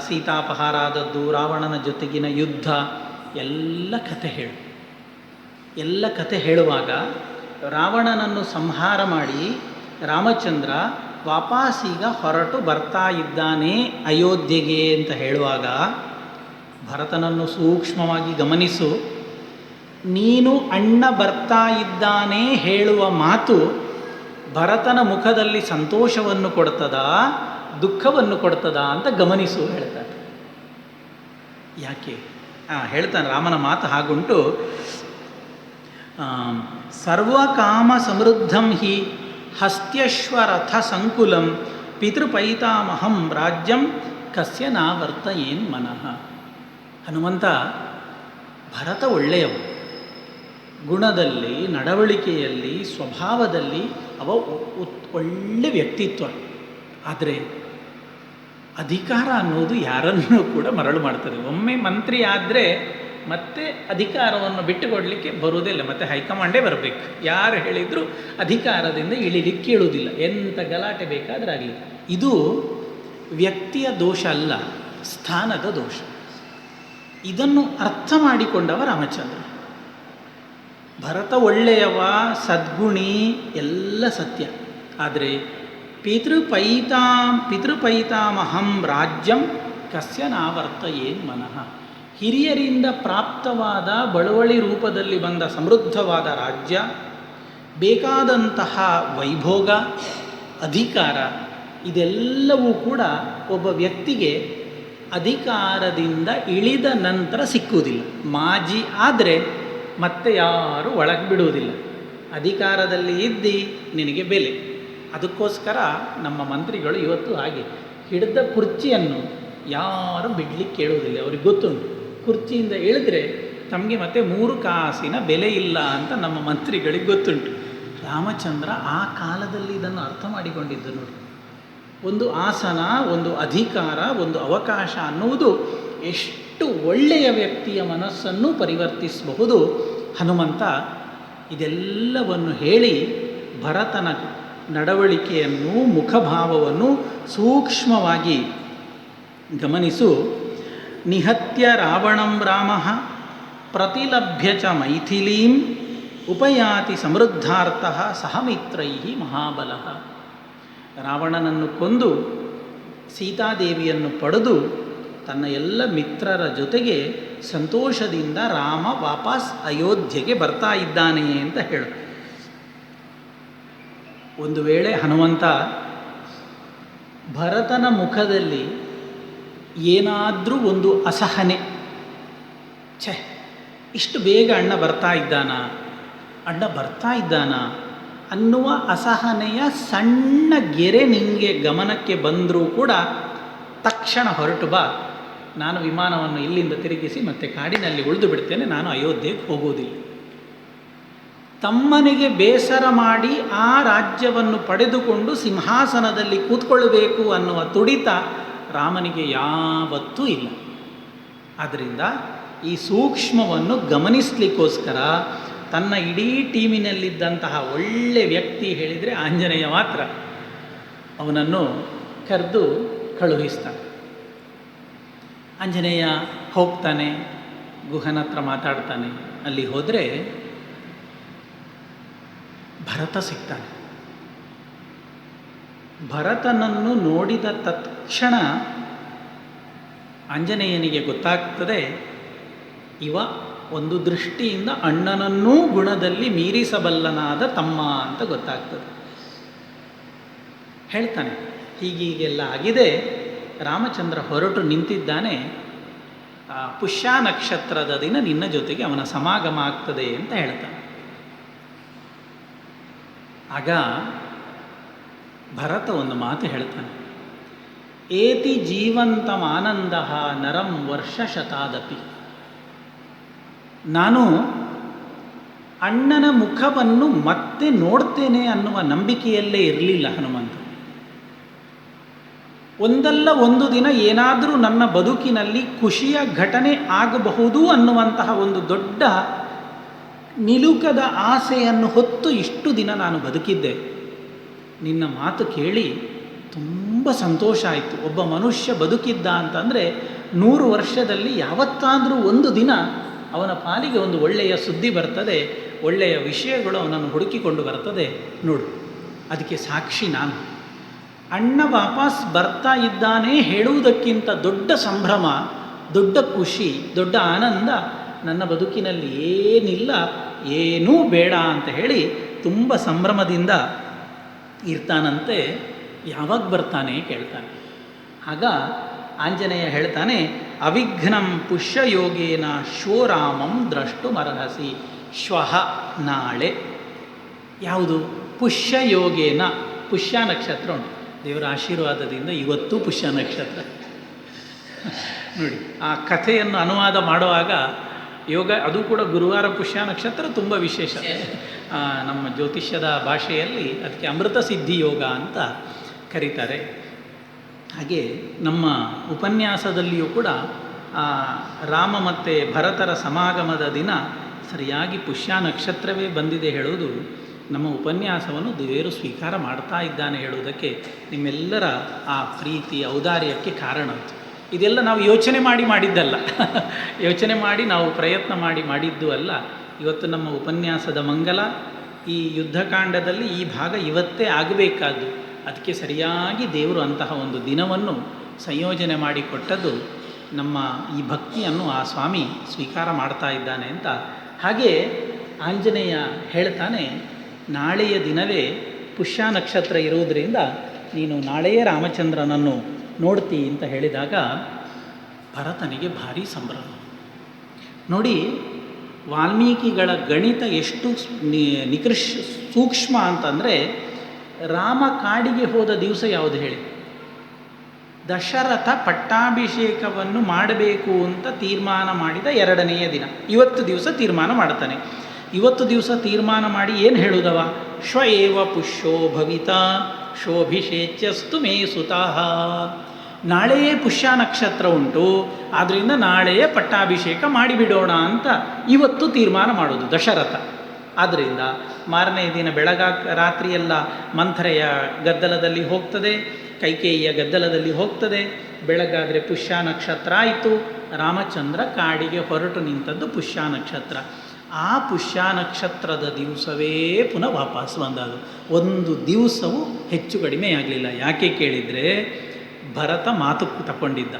ಸೀತಾಪಹಾರ ಆದದ್ದು, ರಾವಣನ ಜೊತೆಗಿನ ಯುದ್ಧ, ಎಲ್ಲ ಕಥೆ ಹೇಳು. ಎಲ್ಲ ಕಥೆ ಹೇಳುವಾಗ ರಾವಣನನ್ನು ಸಂಹಾರ ಮಾಡಿ ರಾಮಚಂದ್ರ ವಾಪಸ್ಸೀಗ ಹೊರಟು ಬರ್ತಾ ಇದ್ದಾನೆ ಅಯೋಧ್ಯೆಗೆ ಅಂತ ಹೇಳುವಾಗ ಭರತನನ್ನು ಸೂಕ್ಷ್ಮವಾಗಿ ಗಮನಿಸು. ನೀನು ಅಣ್ಣ ಬರ್ತಾ ಇದ್ದಾನೆ ಹೇಳುವ ಮಾತು ಭರತನ ಮುಖದಲ್ಲಿ ಸಂತೋಷವನ್ನು ಕೊಡ್ತದಾ, ದುಃಖವನ್ನು ಕೊಡ್ತದಾ ಅಂತ ಗಮನಿಸು ಹೇಳ್ತಾರೆ. ಯಾಕೆ ಹೇಳ್ತಾನೆ, ರಾಮನ ಮಾತು ಹಾಗುಂಟು. ಸರ್ವಕಾಮ ಸಮೃದ್ಧಂ ಹಿ ಹಸ್ತ್ಯಶ್ವರಥ ಸಂಕುಲಂ ಪಿತೃಪೈತಾಮಹಂ ರಾಜ್ಯಂ ಕಸ್ಯ ನಾವರ್ತಯೇನ್ ಮನಃ. ಹನುಮಂತ, ಭರತ ಒಳ್ಳೆಯವ, ಗುಣದಲ್ಲಿ, ನಡವಳಿಕೆಯಲ್ಲಿ, ಸ್ವಭಾವದಲ್ಲಿ ಅವ ಒಳ್ಳೆ ವ್ಯಕ್ತಿತ್ವ. ಆದರೆ ಅಧಿಕಾರ ಅನ್ನೋದು ಯಾರನ್ನೂ ಕೂಡ ಮರಳು ಮಾಡ್ತದೆ. ಒಮ್ಮೆ ಮಂತ್ರಿ ಆದರೆ ಮತ್ತೆ ಅಧಿಕಾರವನ್ನು ಬಿಟ್ಟುಕೊಡಲಿಕ್ಕೆ ಬರುವುದಿಲ್ಲ, ಮತ್ತು ಹೈಕಮಾಂಡೇ ಬರಬೇಕು. ಯಾರು ಹೇಳಿದರೂ ಅಧಿಕಾರದಿಂದ ಇಳಿಲಿಕ್ಕೆ ಕೇಳುವುದಿಲ್ಲ, ಎಂಥ ಗಲಾಟೆ ಬೇಕಾದರೆ ಆಗಲಿ. ಇದು ವ್ಯಕ್ತಿಯ ದೋಷ ಅಲ್ಲ, ಸ್ಥಾನದ ದೋಷ. ಇದನ್ನು ಅರ್ಥ ಮಾಡಿಕೊಂಡವ ರಾಮಚಂದ್ರ. ಭರತ ಒಳ್ಳೆಯವ, ಸದ್ಗುಣಿ, ಎಲ್ಲ ಸತ್ಯ. ಆದರೆ ಪಿತೃಪೈತಾಮಹಂ ರಾಜ್ಯಂ ಕಸ್ಯ ನಾವರ್ತಯೇನ್ ಮನಃ. ಹಿರಿಯರಿಂದ ಪ್ರಾಪ್ತವಾದ ಬಳುವಳಿ ರೂಪದಲ್ಲಿ ಬಂದ ಸಮೃದ್ಧವಾದ ರಾಜ್ಯ, ಬೇಕಾದಂತಹ ವೈಭೋಗ, ಅಧಿಕಾರ, ಇದೆಲ್ಲವೂ ಕೂಡ ಒಬ್ಬ ವ್ಯಕ್ತಿಗೆ ಅಧಿಕಾರದಿಂದ ಇಳಿದ ನಂತರ ಸಿಕ್ಕುವುದಿಲ್ಲ. ಮಾಜಿ ಆದರೆ ಮತ್ತೆ ಯಾರೂ ಒಳಗೆ ಬಿಡುವುದಿಲ್ಲ. ಅಧಿಕಾರದಲ್ಲಿ ಇದ್ದು ನಿನಗೆ ಬೆಲೆ. ಅದಕ್ಕೋಸ್ಕರ ನಮ್ಮ ಮಂತ್ರಿಗಳು ಇವತ್ತು ಹಾಗೆ ಹಿಡಿದ ಕುರ್ಚಿಯನ್ನು ಯಾರು ಬಿಡಲಿಕ್ಕೆ ಕೇಳುವುದಿಲ್ಲ. ಅವ್ರಿಗೆ ಗೊತ್ತುಂಟು, ಕುರ್ಚಿಯಿಂದ ಇಳಿದ್ರೆ ತಮಗೆ ಮತ್ತೆ 3 ಕಾಸಿನ ಬೆಲೆ ಇಲ್ಲ ಅಂತ ನಮ್ಮ ಮಂತ್ರಿಗಳಿಗೆ ಗೊತ್ತುಂಟು. ರಾಮಚಂದ್ರ ಆ ಕಾಲದಲ್ಲಿ ಇದನ್ನು ಅರ್ಥ ಮಾಡಿಕೊಂಡಿದ್ದು ನೋಡಿ. ಒಂದು ಆಸನ, ಒಂದು ಅಧಿಕಾರ, ಒಂದು ಅವಕಾಶ ಅನ್ನುವುದು ಎಷ್ಟು ಒಳ್ಳೆಯ ವ್ಯಕ್ತಿಯ ಮನಸ್ಸನ್ನು ಪರಿವರ್ತಿಸಬಹುದು. ಹನುಮಂತ ಇದೆಲ್ಲವನ್ನು ಹೇಳಿ ಭರತನ ನಡವಳಿಕೆಯನ್ನು, ಮುಖಭಾವವನ್ನು ಸೂಕ್ಷ್ಮವಾಗಿ ಗಮನಿಸು. ನಿಹತ್ಯ ರಾವಣಂ ರಾಮಃ ಪ್ರತಿಲಭ್ಯ ಚ ಮೈಥಿಲೀಂ ಉಪಯಾತಿ ಸಮೃದ್ಧಾರ್ಥಃ ಸಹ ಮಿತ್ರೈಃ ಮಹಾಬಲಃ. ರಾವಣನನ್ನು ಕೊಂದು ಸೀತಾದೇವಿಯನ್ನು ಪಡೆದು ತನ್ನ ಎಲ್ಲ ಮಿತ್ರರ ಜೊತೆಗೆ ಸಂತೋಷದಿಂದ ರಾಮ ವಾಪಸ್ ಅಯೋಧ್ಯೆಗೆ ಬರ್ತಾ ಇದ್ದಾನೆ ಅಂತ ಹೇಳು. ಒಂದು ವೇಳೆ ಹನುಮಂತ ಭರತನ ಮುಖದಲ್ಲಿ ಏನಾದರೂ ಒಂದು ಅಸಹನೆ, ಇಷ್ಟು ಬೇಗ ಅಣ್ಣ ಬರ್ತಾ ಇದ್ದಾನಾ ಅನ್ನುವ ಅಸಹನೆಯ ಸಣ್ಣ ಗೆರೆ ನಿಮಗೆ ಗಮನಕ್ಕೆ ಬಂದರೂ ಕೂಡ ತಕ್ಷಣ ಹೊರಟು ಬಾ. ನಾನು ವಿಮಾನವನ್ನು ಇಲ್ಲಿಂದ ತಿರುಗಿಸಿ ಮತ್ತೆ ಕಾಡಿನಲ್ಲಿ ಉಳಿದು ಬಿಡ್ತೇನೆ, ನಾನು ಅಯೋಧ್ಯೆಗೆ ಹೋಗುವುದಿಲ್ಲ. ತಮ್ಮನಿಗೆ ಬೇಸರ ಮಾಡಿ ಆ ರಾಜ್ಯವನ್ನು ಪಡೆದುಕೊಂಡು ಸಿಂಹಾಸನದಲ್ಲಿ ಕೂತ್ಕೊಳ್ಬೇಕು ಅನ್ನುವ ತುಡಿತ ರಾಮನಿಗೆ ಯಾವತ್ತೂ ಇಲ್ಲ. ಆದ್ದರಿಂದ ಈ ಸೂಕ್ಷ್ಮವನ್ನು ಗಮನಿಸಲಿಕ್ಕೋಸ್ಕರ ತನ್ನ ಇಡೀ ಟೀಮಿನಲ್ಲಿದ್ದಂತಹ ಒಳ್ಳೆ ವ್ಯಕ್ತಿ ಹೇಳಿದರೆ ಆಂಜನೇಯ ಮಾತ್ರ, ಅವನನ್ನು ಕರೆದು ಕಳುಹಿಸ್ತಾನೆ. ಆಂಜನೇಯ ಹೋಗ್ತಾನೆ, ಗುಹನ ಹತ್ರ ಮಾತಾಡ್ತಾನೆ. ಅಲ್ಲಿ ಹೋದರೆ ಭರತ ಸಿಗ್ತಾನೆ. ಭರತನನ್ನು ನೋಡಿದ ತತ್ಕ್ಷಣ ಆಂಜನೇಯನಿಗೆ ಗೊತ್ತಾಗ್ತದೆ, ಇವ ಒಂದು ದೃಷ್ಟಿಯಿಂದ ಅಣ್ಣನನ್ನೂ ಗುಣದಲ್ಲಿ ಮೀರಿಸಬಲ್ಲನಾದ ತಮ್ಮ ಅಂತ ಗೊತ್ತಾಗ್ತದೆ. ಹೇಳ್ತಾನೆ, ಹೀಗೀಗೆಲ್ಲ ಆಗಿದೆ. ರಾಮಚಂದ್ರ ಹೊರಟು ನಿಂತಿದ್ದಾನೆ. ಪುಷ್ಯ ನಕ್ಷತ್ರದ ದಿನ ನಿನ್ನ ಜೊತೆಗೆ ಅವನ ಸಮಾಗಮ ಆಗ್ತದೆ ಅಂತ ಹೇಳ್ತಾನೆ. ಆಗ ಭರತ ಒಂದು ಮಾತು ಹೇಳ್ತಾನೆ, ಏತಿ ಜೀವಂತಮಾನಂದ ನರಂ ವರ್ಷ ಶತಾದಪಿ. ನಾನು ಅಣ್ಣನ ಮುಖವನ್ನು ಮತ್ತೆ ನೋಡ್ತೇನೆ ಅನ್ನುವ ನಂಬಿಕೆಯಲ್ಲೇ ಇರಲಿಲ್ಲ ಹನುಮಂತ. ಒಂದಲ್ಲ ಒಂದು ದಿನ ಏನಾದರೂ ನನ್ನ ಬದುಕಿನಲ್ಲಿ ಖುಷಿಯ ಘಟನೆ ಆಗಬಹುದು ಅನ್ನುವಂತಹ ಒಂದು ದೊಡ್ಡ ನಿಲುಕದ ಆಸೆಯನ್ನು ಹೊತ್ತು ಇಷ್ಟು ದಿನ ನಾನು ಬದುಕಿದ್ದೆ. ನಿನ್ನ ಮಾತು ಕೇಳಿ ತುಂಬ ಸಂತೋಷ ಆಯಿತು. ಒಬ್ಬ ಮನುಷ್ಯ ಬದುಕಿದ್ದ ಅಂತಂದರೆ 100 ವರ್ಷದಲ್ಲಿ ಯಾವತ್ತಾದರೂ ಒಂದು ದಿನ ಅವನ ಪಾಲಿಗೆ ಒಂದು ಒಳ್ಳೆಯ ಸುದ್ದಿ ಬರ್ತದೆ, ಒಳ್ಳೆಯ ವಿಷಯಗಳು ಅವನನ್ನು ಹುಡುಕಿಕೊಂಡು ಬರ್ತದೆ. ನೋಡು, ಅದಕ್ಕೆ ಸಾಕ್ಷಿ ನಾನು. ಅಣ್ಣ ವಾಪಸ್ ಬರ್ತಾ ಇದ್ದಾನೆ ಹೇಳುವುದಕ್ಕಿಂತ ದೊಡ್ಡ ಸಂಭ್ರಮ, ದೊಡ್ಡ ಖುಷಿ, ದೊಡ್ಡ ಆನಂದ ನನ್ನ ಬದುಕಿನಲ್ಲಿ ಏನಿಲ್ಲ, ಏನೂ ಬೇಡ ಅಂತ ಹೇಳಿ ತುಂಬ ಸಂಭ್ರಮದಿಂದ ಇರ್ತಾನಂತೆ. ಯಾವಾಗ ಬರ್ತಾನೆ ಕೇಳ್ತಾನೆ. ಆಗ ಆಂಜನೇಯ ಹೇಳ್ತಾನೆ, ಅವಿಘ್ನಂ ಪುಷ್ಯಯೋಗೇನ ಶ್ವರಾಮಂ ದ್ರಷ್ಟುಮರ್ಹಸಿ. ಶ್ವಃ ನಾಳೆ. ಯಾವುದು? ಪುಷ್ಯಯೋಗೇನ. ಪುಷ್ಯ ನಕ್ಷತ್ರ ಉಂಟು, ದೇವರ ಆಶೀರ್ವಾದದಿಂದ ಇವತ್ತು ಪುಷ್ಯ ನಕ್ಷತ್ರ. ನೋಡಿ, ಆ ಕಥೆಯನ್ನು ಅನುವಾದ ಮಾಡುವಾಗ ಯೋಗ, ಅದು ಕೂಡ ಗುರುವಾರ ಪುಷ್ಯ ನಕ್ಷತ್ರ ತುಂಬ ವಿಶೇಷ. ನಮ್ಮ ಜ್ಯೋತಿಷ್ಯದ ಭಾಷೆಯಲ್ಲಿ ಅದಕ್ಕೆ ಅಮೃತ ಸಿದ್ಧಿ ಯೋಗ ಅಂತ ಕರೀತಾರೆ. ಹಾಗೆ ನಮ್ಮ ಉಪನ್ಯಾಸದಲ್ಲಿಯೂ ಕೂಡ ರಾಮ ಮತ್ತು ಭರತರ ಸಮಾಗಮದ ದಿನ ಸರಿಯಾಗಿ ಪುಷ್ಯ ನಕ್ಷತ್ರವೇ ಬಂದಿದೆ ಹೇಳುವುದು ನಮ್ಮ ಉಪನ್ಯಾಸವನ್ನು ದೇವರು ಸ್ವೀಕಾರ ಮಾಡ್ತಾ ಇದ್ದಾನೆ ಹೇಳುವುದಕ್ಕೆ ನಿಮ್ಮೆಲ್ಲರ ಆ ಪ್ರೀತಿ ಔದಾರ್ಯಕ್ಕೆ ಕಾರಣ. ಇದೆಲ್ಲ ನಾವು ಯೋಚನೆ ಮಾಡಿ ಮಾಡಿದ್ದಲ್ಲ, ಯೋಚನೆ ಮಾಡಿ ನಾವು ಪ್ರಯತ್ನ ಮಾಡಿ ಮಾಡಿದ್ದು ಅಲ್ಲ. ಇವತ್ತು ನಮ್ಮ ಉಪನ್ಯಾಸದ ಮಂಗಲ, ಈ ಯುದ್ಧಕಾಂಡದಲ್ಲಿ ಈ ಭಾಗ ಇವತ್ತೇ ಆಗಬೇಕಾದ್ದು. ಅದಕ್ಕೆ ಸರಿಯಾಗಿ ದೇವರು ಅಂತಹ ಒಂದು ದಿನವನ್ನು ಸಂಯೋಜನೆ ಮಾಡಿಕೊಟ್ಟದ್ದು. ನಮ್ಮ ಈ ಭಕ್ತಿಯನ್ನು ಆ ಸ್ವಾಮಿ ಸ್ವೀಕಾರ ಮಾಡ್ತಾ ಇದ್ದಾನೆ ಅಂತ. ಹಾಗೆ ಆಂಜನೇಯ ಹೇಳ್ತಾನೆ, ನಾಳೆಯ ದಿನವೇ ಪುಷ್ಯ ನಕ್ಷತ್ರ ಇರುವುದರಿಂದ ನೀನು ನಾಳೆಯೇ ರಾಮಚಂದ್ರನನ್ನು ನೋಡ್ತಿ ಅಂತ ಹೇಳಿದಾಗ ಭರತನಿಗೆ ಭಾರಿ ಸಂಭ್ರಮ. ನೋಡಿ, ವಾಲ್ಮೀಕಿಗಳ ಗಣಿತ ಎಷ್ಟು ಸೂಕ್ಷ್ಮ ಅಂತಂದರೆ, ರಾಮ ಕಾಡಿಗೆ ಹೋದ ದಿವಸ ಯಾವುದು ಹೇಳಿ? ದಶರಥ ಪಟ್ಟಾಭಿಷೇಕವನ್ನು ಮಾಡಬೇಕು ಅಂತ ತೀರ್ಮಾನ ಮಾಡಿದ 2ನೆಯ ದಿನ. ಇವತ್ತು ದಿವಸ ತೀರ್ಮಾನ ಮಾಡ್ತಾನೆ. ಇವತ್ತು ದಿವಸ ತೀರ್ಮಾನ ಮಾಡಿ ಏನು ಹೇಳುವುದವ? ಶ್ವ ಏವ ಪುಷ್ಯೋ ಭವಿತ ಶೋಭಿಷೇಚ್ಯಸ್ತು ಮೇ ಸುತಃ. ನಾಳೆಯೇ ಪುಷ್ಯ ನಕ್ಷತ್ರ ಉಂಟು, ಆದ್ದರಿಂದ ನಾಳೆಯೇ ಪಟ್ಟಾಭಿಷೇಕ ಮಾಡಿಬಿಡೋಣ ಅಂತ ಇವತ್ತು ತೀರ್ಮಾನ ಮಾಡೋದು ದಶರಥ. ಆದ್ದರಿಂದ ಮಾರನೇ ದಿನ ರಾತ್ರಿಯೆಲ್ಲ ಮಂಥರೆಯ ಗದ್ದಲದಲ್ಲಿ ಹೋಗ್ತದೆ, ಕೈಕೇಯಿಯ ಗದ್ದಲದಲ್ಲಿ ಹೋಗ್ತದೆ. ಬೆಳಗಾದರೆ ಪುಷ್ಯ ನಕ್ಷತ್ರ ಆಯಿತು. ರಾಮಚಂದ್ರ ಕಾಡಿಗೆ ಹೊರಟು ನಿಂತದ್ದು ಪುಷ್ಯ ನಕ್ಷತ್ರ. ಆ ಪುಷ್ಯ ನಕ್ಷತ್ರದ ದಿವಸವೇ ಪುನಃ ವಾಪಸ್ ಬಂದದು. ಒಂದು ದಿವಸವೂ ಹೆಚ್ಚು ಕಡಿಮೆ ಆಗಲಿಲ್ಲ. ಯಾಕೆ ಕೇಳಿದರೆ, ಭರತ ಮಾತು ತಗೊಂಡಿದ್ದ.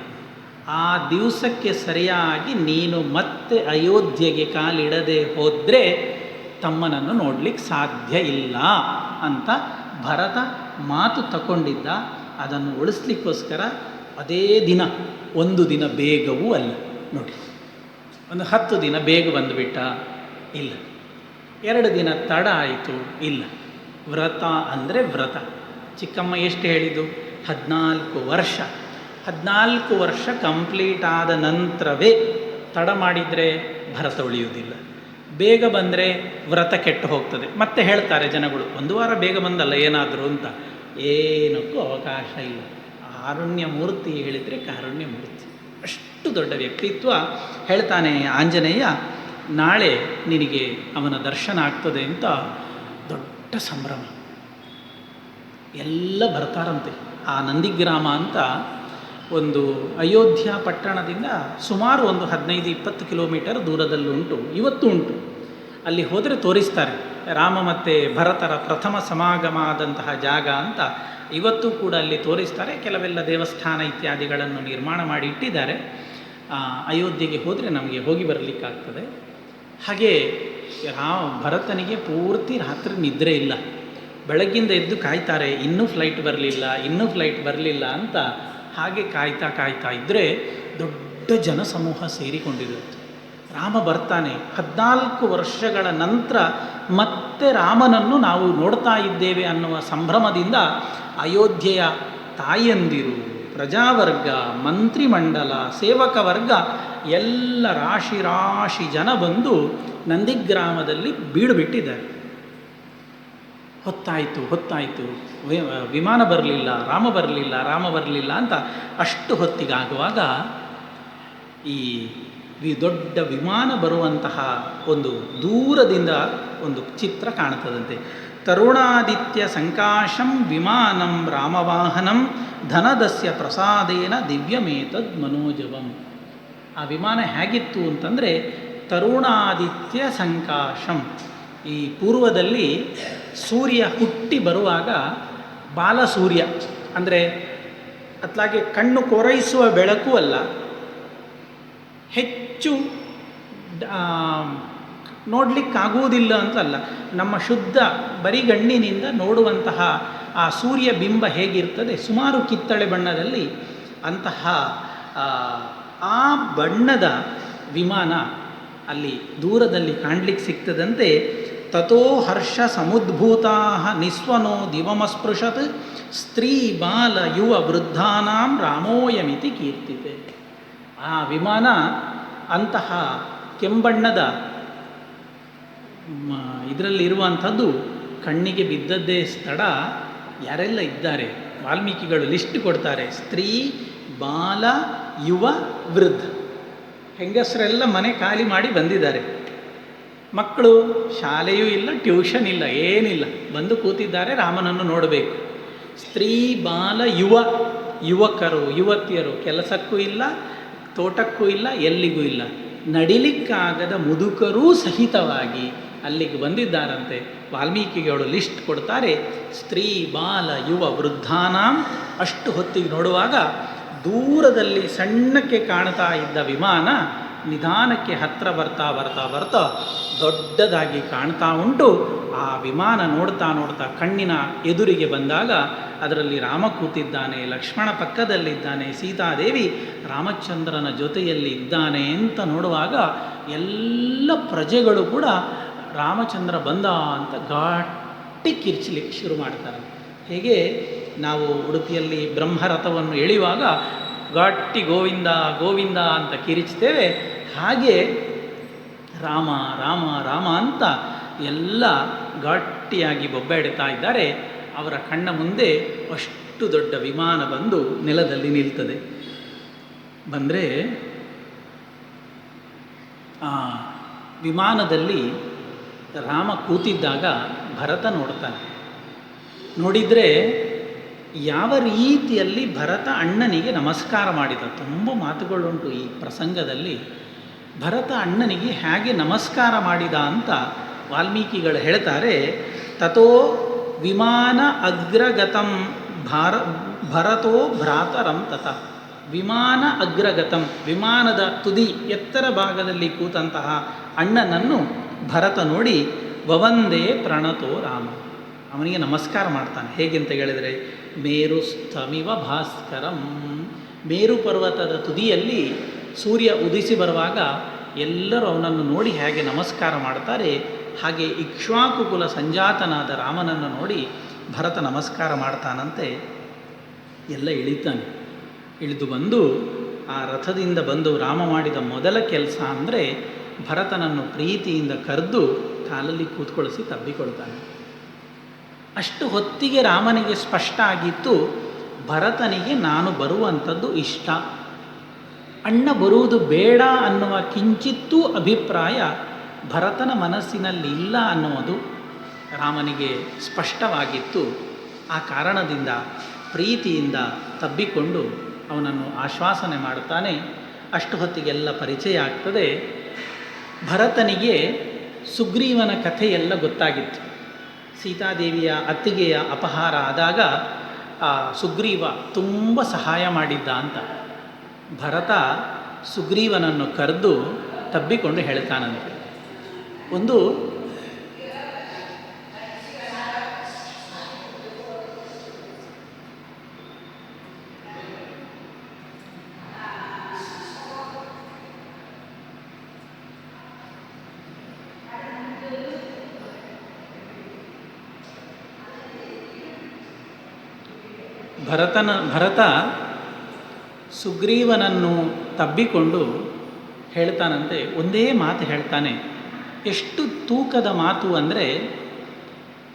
ಆ ದಿವಸಕ್ಕೆ ಸರಿಯಾಗಿ ನೀನು ಮತ್ತೆ ಅಯೋಧ್ಯೆಗೆ ಕಾಲಿಡದೆ ಹೋದರೆ ತಮ್ಮನನ್ನು ನೋಡಲಿಕ್ಕೆ ಸಾಧ್ಯ ಇಲ್ಲ ಅಂತ ಭರತ ಮಾತು ತಗೊಂಡಿದ್ದ. ಅದನ್ನು ಉಳಿಸ್ಲಿಕ್ಕೋಸ್ಕರ ಅದೇ ದಿನ, ಒಂದು ದಿನ ಬೇಗವೂ ಅಲ್ಲ ನೋಡಿ, ಒಂದು 10 ದಿನ ಬೇಗ ಬಂದುಬಿಟ್ಟ ಇಲ್ಲ, 2 ದಿನ ತಡ ಆಯಿತು ಇಲ್ಲ. ವ್ರತ ಅಂದರೆ ವ್ರತ. ಚಿಕ್ಕಮ್ಮ ಎಷ್ಟು ಹೇಳಿದ್ದು? 14 ವರ್ಷ. 14 ವರ್ಷ ಕಂಪ್ಲೀಟ್ ಆದ ನಂತರವೇ ತಡ ಮಾಡಿದರೆ ಭರತ ಉಳಿಯುವುದಿಲ್ಲ. ಬೇಗ ಬಂದರೆ ವ್ರತ ಕೆಟ್ಟು ಹೋಗ್ತದೆ. ಮತ್ತೆ ಹೇಳ್ತಾರೆ ಜನಗಳು, 1 ವಾರ ಬೇಗ ಬಂದಲ್ಲ ಏನಾದರೂ ಅಂತ. ಏನಕ್ಕೂ ಅವಕಾಶ ಇಲ್ಲ. ಕಾರುಣ್ಯ ಮೂರ್ತಿ ಹೇಳಿದರೆ ಕಾರುಣ್ಯ ಮೂರ್ತಿ, ಅಷ್ಟು ದೊಡ್ಡ ವ್ಯಕ್ತಿತ್ವ. ಹೇಳ್ತಾನೆ ಆಂಜನೇಯ, ನಾಳೆ ನಿನಗೆ ಅವನ ದರ್ಶನ ಆಗ್ತದೆ ಅಂತ. ದೊಡ್ಡ ಸಂಭ್ರಮ. ಎಲ್ಲ ಬರ್ತಾರಂತೆ. ಆ ನಂದಿಗ್ರಾಮ ಅಂತ ಒಂದು ಅಯೋಧ್ಯ ಪಟ್ಟಣದಿಂದ ಸುಮಾರು ಒಂದು 15-20 ಕಿಲೋಮೀಟರ್ ದೂರದಲ್ಲುಂಟು, ಇವತ್ತು ಉಂಟು. ಅಲ್ಲಿ ಹೋದರೆ ತೋರಿಸ್ತಾರೆ ರಾಮ ಮತ್ತು ಭರತರ ಪ್ರಥಮ ಸಮಾಗಮ ಆದಂತಹ ಜಾಗ ಅಂತ ಇವತ್ತು ಕೂಡ ಅಲ್ಲಿ ತೋರಿಸ್ತಾರೆ. ಕೆಲವೆಲ್ಲ ದೇವಸ್ಥಾನ ಇತ್ಯಾದಿಗಳನ್ನು ನಿರ್ಮಾಣ ಮಾಡಿ ಇಟ್ಟಿದ್ದಾರೆ. ಅಯೋಧ್ಯೆಗೆ ಹೋದರೆ ನಮಗೆ ಹೋಗಿ ಬರಲಿಕ್ಕಾಗ್ತದೆ. ಹಾಗೆ ಭರತನಿಗೆ ಪೂರ್ತಿ ರಾತ್ರಿ ನಿದ್ರೆ ಇಲ್ಲ. ಬೆಳಗ್ಗಿಂದ ಎದ್ದು ಕಾಯ್ತಾರೆ, ಇನ್ನೂ ಫ್ಲೈಟ್ ಬರಲಿಲ್ಲ ಅಂತ. ಹಾಗೆ ಕಾಯ್ತಾ ಇದ್ದರೆ ದೊಡ್ಡ ಜನಸಮೂಹ ಸೇರಿಕೊಂಡಿರುತ್ತೆ. ರಾಮ ಬರ್ತಾನೆ. 14 ವರ್ಷಗಳ ನಂತರ ಮತ್ತೆ ರಾಮನನ್ನು ನಾವು ನೋಡ್ತಾ ಇದ್ದೇವೆ ಅನ್ನುವ ಸಂಭ್ರಮದಿಂದ ಅಯೋಧ್ಯೆಯ ತಾಯಂದಿರು, ಪ್ರಜಾವರ್ಗ, ಮಂತ್ರಿಮಂಡಲ, ಸೇವಕ ವರ್ಗ ಎಲ್ಲ ರಾಶಿ ಜನ ಬಂದು ನಂದಿಗ್ರಾಮದಲ್ಲಿ ಬೀಡುಬಿಟ್ಟಿದ್ದಾರೆ. ಹೊತ್ತಾಯಿತು, ವಿಮಾನ ಬರಲಿಲ್ಲ, ರಾಮ ಬರಲಿಲ್ಲ ಅಂತ ಅಷ್ಟು ಹೊತ್ತಿಗಾಗುವಾಗ ಈ ದೊಡ್ಡ ವಿಮಾನ ಬರುವಂತಹ ಒಂದು ದೂರದಿಂದ ಒಂದು ಚಿತ್ರ ಕಾಣುತ್ತದಂತೆ. ತರುಣಾದಿತ್ಯ ಸಂಕಾಶಂ ವಿಮಾನಂ ರಾಮವಾಹನಂ ಧನದಸ್ಯ ಪ್ರಸಾದೇನ ದಿವ್ಯಮೇತದ್ ಮನೋಜವಂ. ಆ ವಿಮಾನ ಹೇಗಿತ್ತು ಅಂತಂದರೆ ತರುಣಾದಿತ್ಯ ಸಂಕಾಶಂ. ಈ ಪೂರ್ವದಲ್ಲಿ ಸೂರ್ಯ ಹುಟ್ಟಿ ಬರುವಾಗ ಬಾಲಸೂರ್ಯ ಅಂದರೆ ಅತ್ಲಾಗೆ ಕಣ್ಣು ಕೊರೈಸುವ ಬೆಳಕು ಅಲ್ಲ, ಹೆಚ್ಚು ನೋಡಲಿಕ್ಕಾಗುವುದಿಲ್ಲ ಅಂತಲ್ಲ, ನಮ್ಮ ಶುದ್ಧ ಬರಿಗಣ್ಣಿನಿಂದ ನೋಡುವಂತಹ ಆ ಸೂರ್ಯ ಬಿಂಬ ಹೇಗಿರ್ತದೆ ಸುಮಾರು ಕಿತ್ತಳೆ ಬಣ್ಣದಲ್ಲಿ, ಅಂತಹ ಆ ಬಣ್ಣದ ವಿಮಾನ ಅಲ್ಲಿ ದೂರದಲ್ಲಿ ಕಾಣಲಿಕ್ಕೆ ಸಿಗ್ತದಂತೆ. ತಥೋ ಹರ್ಷ ಸಮುದ್ಭೂತಾ ನಿಸ್ವನೋ ದಿವಮಸ್ಪೃಶತ್ ಸ್ತ್ರೀ ಬಾಲ ಯುವ ವೃದ್ಧಾನಾಂ ರಾಮೋಯಮಿತಿ ಕೀರ್ತಿತೆ. ಆ ವಿಮಾನ ಅಂತಹ ಕೆಂಬಣ್ಣದ ಇದರಲ್ಲಿರುವಂಥದ್ದು ಕಣ್ಣಿಗೆ ಬಿದ್ದದ್ದೇ ಸ್ಥಳ. ಯಾರೆಲ್ಲ ಇದ್ದಾರೆ ವಾಲ್ಮೀಕಿಗಳು ಲಿಸ್ಟ್ ಕೊಡ್ತಾರೆ. ಸ್ತ್ರೀ ಬಾಲ ಯುವ ವೃದ್ಧ. ಹೆಂಗಸರೆಲ್ಲ ಮನೆ ಖಾಲಿ ಮಾಡಿ ಬಂದಿದ್ದಾರೆ. ಮಕ್ಕಳು ಶಾಲೆಯೂ ಇಲ್ಲ, ಟ್ಯೂಷನ್ ಇಲ್ಲ, ಏನಿಲ್ಲ, ಬಂದು ಕೂತಿದ್ದಾರೆ ರಾಮನನ್ನು ನೋಡಬೇಕು. ಸ್ತ್ರೀ ಬಾಲ ಯುವಕರು ಯುವತಿಯರು ಕೆಲಸಕ್ಕೂ ಇಲ್ಲ, ತೋಟಕ್ಕೂ ಇಲ್ಲ, ಎಲ್ಲಿಗೂ ಇಲ್ಲ, ನಡಿಲಿಕ್ಕಾಗದ ಮುದುಕರೂ ಸಹಿತವಾಗಿ ಅಲ್ಲಿಗೆ ಬಂದಿದ್ದಾರಂತೆ. ವಾಲ್ಮೀಕಿಗಳು ಲಿಸ್ಟ್ ಕೊಡ್ತಾರೆ. ಸ್ತ್ರೀ ಬಾಲ ಯುವ ವೃದ್ಧಾನಾಂ. ಅಷ್ಟು ಹೊತ್ತಿಗೆ ನೋಡುವಾಗ ದೂರದಲ್ಲಿ ಸಣ್ಣಕ್ಕೆ ಕಾಣ್ತಾ ಇದ್ದ ವಿಮಾನ ನಿಧಾನಕ್ಕೆ ಹತ್ತಿರ ಬರ್ತಾ ದೊಡ್ಡದಾಗಿ ಕಾಣ್ತಾ ಉಂಟು. ಆ ವಿಮಾನ ನೋಡ್ತಾ ಕಣ್ಣಿನ ಎದುರಿಗೆ ಬಂದಾಗ ಅದರಲ್ಲಿ ರಾಮ ಕೂತಿದ್ದಾನೆ, ಲಕ್ಷ್ಮಣ ಪಕ್ಕದಲ್ಲಿದ್ದಾನೆ, ಸೀತಾದೇವಿ ರಾಮಚಂದ್ರನ ಜೊತೆಯಲ್ಲಿ ಇದ್ದಾನೆ ಅಂತ ನೋಡುವಾಗ ಎಲ್ಲ ಪ್ರಜೆಗಳು ಕೂಡ ರಾಮಚಂದ್ರ ಬಂದ ಅಂತ ಗಟ್ಟಿ ಕಿರ್ಚಲಿಕ್ಕೆ ಶುರು ಮಾಡ್ತಾರೆ. ಹೇಗೆ ನಾವು ಉಡುಪಿಯಲ್ಲಿ ಬ್ರಹ್ಮರಥವನ್ನು ಎಳೆಯುವಾಗ ಗಟ್ಟಿ ಗೋವಿಂದ ಗೋವಿಂದ ಅಂತ ಕಿರಿಚ್ತೇವೆ, ಹಾಗೆ ರಾಮ ರಾಮ ರಾಮ ಅಂತ ಎಲ್ಲ ಗಟ್ಟಿಯಾಗಿ ಬೊಬ್ಬೆಡ್ತಾ ಇದ್ದಾರೆ. ಅವರ ಕಣ್ಣ ಮುಂದೆ ಅಷ್ಟು ದೊಡ್ಡ ವಿಮಾನ ಬಂದು ನೆಲದಲ್ಲಿ ನಿಲ್ತದೆ. ಬಂದರೆ ಆ ವಿಮಾನದಲ್ಲಿ ರಾಮ ಕೂತಿದ್ದಾಗ ಭರತ ನೋಡ್ತಾನೆ. ನೋಡಿದರೆ ಯಾವ ರೀತಿಯಲ್ಲಿ ಭರತ ಅಣ್ಣನಿಗೆ ನಮಸ್ಕಾರ ಮಾಡಿದ. ತುಂಬ ಮಾತುಗಳುಂಟು ಈ ಪ್ರಸಂಗದಲ್ಲಿ. ಭರತ ಅಣ್ಣನಿಗೆ ಹೇಗೆ ನಮಸ್ಕಾರ ಮಾಡಿದ ಅಂತ ವಾಲ್ಮೀಕಿಗಳು ಹೇಳ್ತಾರೆ. ತಥೋ ವಿಮಾನ ಅಗ್ರಗತಂ ಭರತೋ ಭ್ರಾತರಂ ತಥ. ವಿಮಾನ ಅಗ್ರಗತಂ, ವಿಮಾನದ ತುದಿ ಎತ್ತರ ಭಾಗದಲ್ಲಿ ಕೂತಂತಹ ಅಣ್ಣನನ್ನು ಭರತ ನೋಡಿ ವವಂದೇ ಪ್ರಣತೋ ರಾಮ, ಅವನಿಗೆ ನಮಸ್ಕಾರ ಮಾಡ್ತಾನೆ. ಹೇಗೆ ಅಂತ ಹೇಳಿದರೆ ಮೇರುಸ್ಥಮಿವ ಭಾಸ್ಕರಂ. ಮೇರು ಪರ್ವತದ ತುದಿಯಲ್ಲಿ ಸೂರ್ಯ ಉದಿಸಿ ಬರುವಾಗ ಎಲ್ಲರೂ ಅವನನ್ನು ನೋಡಿ ಹೇಗೆ ನಮಸ್ಕಾರ ಮಾಡ್ತಾರೆ, ಹಾಗೆ ಇಕ್ಷ್ವಾಕುಕುಲ ಸಂಜಾತನಾದ ರಾಮನನ್ನು ನೋಡಿ ಭರತ ನಮಸ್ಕಾರ ಮಾಡ್ತಾನಂತೆ. ಎಲ್ಲ ಇಳಿತಾನೆ. ಇಳಿದು ಬಂದು ಆ ರಥದಿಂದ ಬಂದು ರಾಮ ಮಾಡಿದ ಮೊದಲ ಕೆಲಸ ಅಂದರೆ ಭರತನನ್ನು ಪ್ರೀತಿಯಿಂದ ಕರೆದು ಕಾಲಲ್ಲಿ ಕೂತ್ಕೊಳಿಸಿ ತಬ್ಬಿಕೊಳ್ತಾನೆ. ಅಷ್ಟು ಹೊತ್ತಿಗೆ ರಾಮನಿಗೆ ಸ್ಪಷ್ಟ ಆಗಿತ್ತು, ಭರತನಿಗೆ ನಾನು ಬರುವಂಥದ್ದು ಇಷ್ಟ, ಅಣ್ಣ ಬರುವುದು ಬೇಡ ಅನ್ನುವ ಕಿಂಚಿತ್ತೂ ಅಭಿಪ್ರಾಯ ಭರತನ ಮನಸ್ಸಿನಲ್ಲಿ ಇಲ್ಲ ಅನ್ನುವುದು ರಾಮನಿಗೆ ಸ್ಪಷ್ಟವಾಗಿತ್ತು. ಆ ಕಾರಣದಿಂದ ಪ್ರೀತಿಯಿಂದ ತಬ್ಬಿಕೊಂಡು ಅವನನ್ನು ಆಶ್ವಾಸನೆ ಮಾಡುತ್ತಾನೆ. ಅಷ್ಟು ಹೊತ್ತಿಗೆಲ್ಲ ಪರಿಚಯ ಆಗ್ತದೆ. ಭರತನಿಗೆ ಸುಗ್ರೀವನ ಕಥೆಯೆಲ್ಲ ಗೊತ್ತಾಗಿತ್ತು. ಸೀತಾದೇವಿಯ ಅತ್ತಿಗೆಯ ಅಪಹಾರ ಆದಾಗ ಸುಗ್ರೀವ ತುಂಬ ಸಹಾಯ ಮಾಡಿದ್ದ ಅಂತ ಭರತ ಸುಗ್ರೀವನನ್ನು ಕರೆದು ತಬ್ಬಿಕೊಂಡು ಹೇಳ್ತಾನಂತೆ. ಒಂದು ಭರತ ಸುಗ್ರೀವನನ್ನು ತಬ್ಬಿಕೊಂಡು ಹೇಳ್ತಾನಂತೆ, ಒಂದೇ ಮಾತು ಹೇಳ್ತಾನೆ. ಎಷ್ಟು ತೂಕದ ಮಾತು ಅಂದರೆ,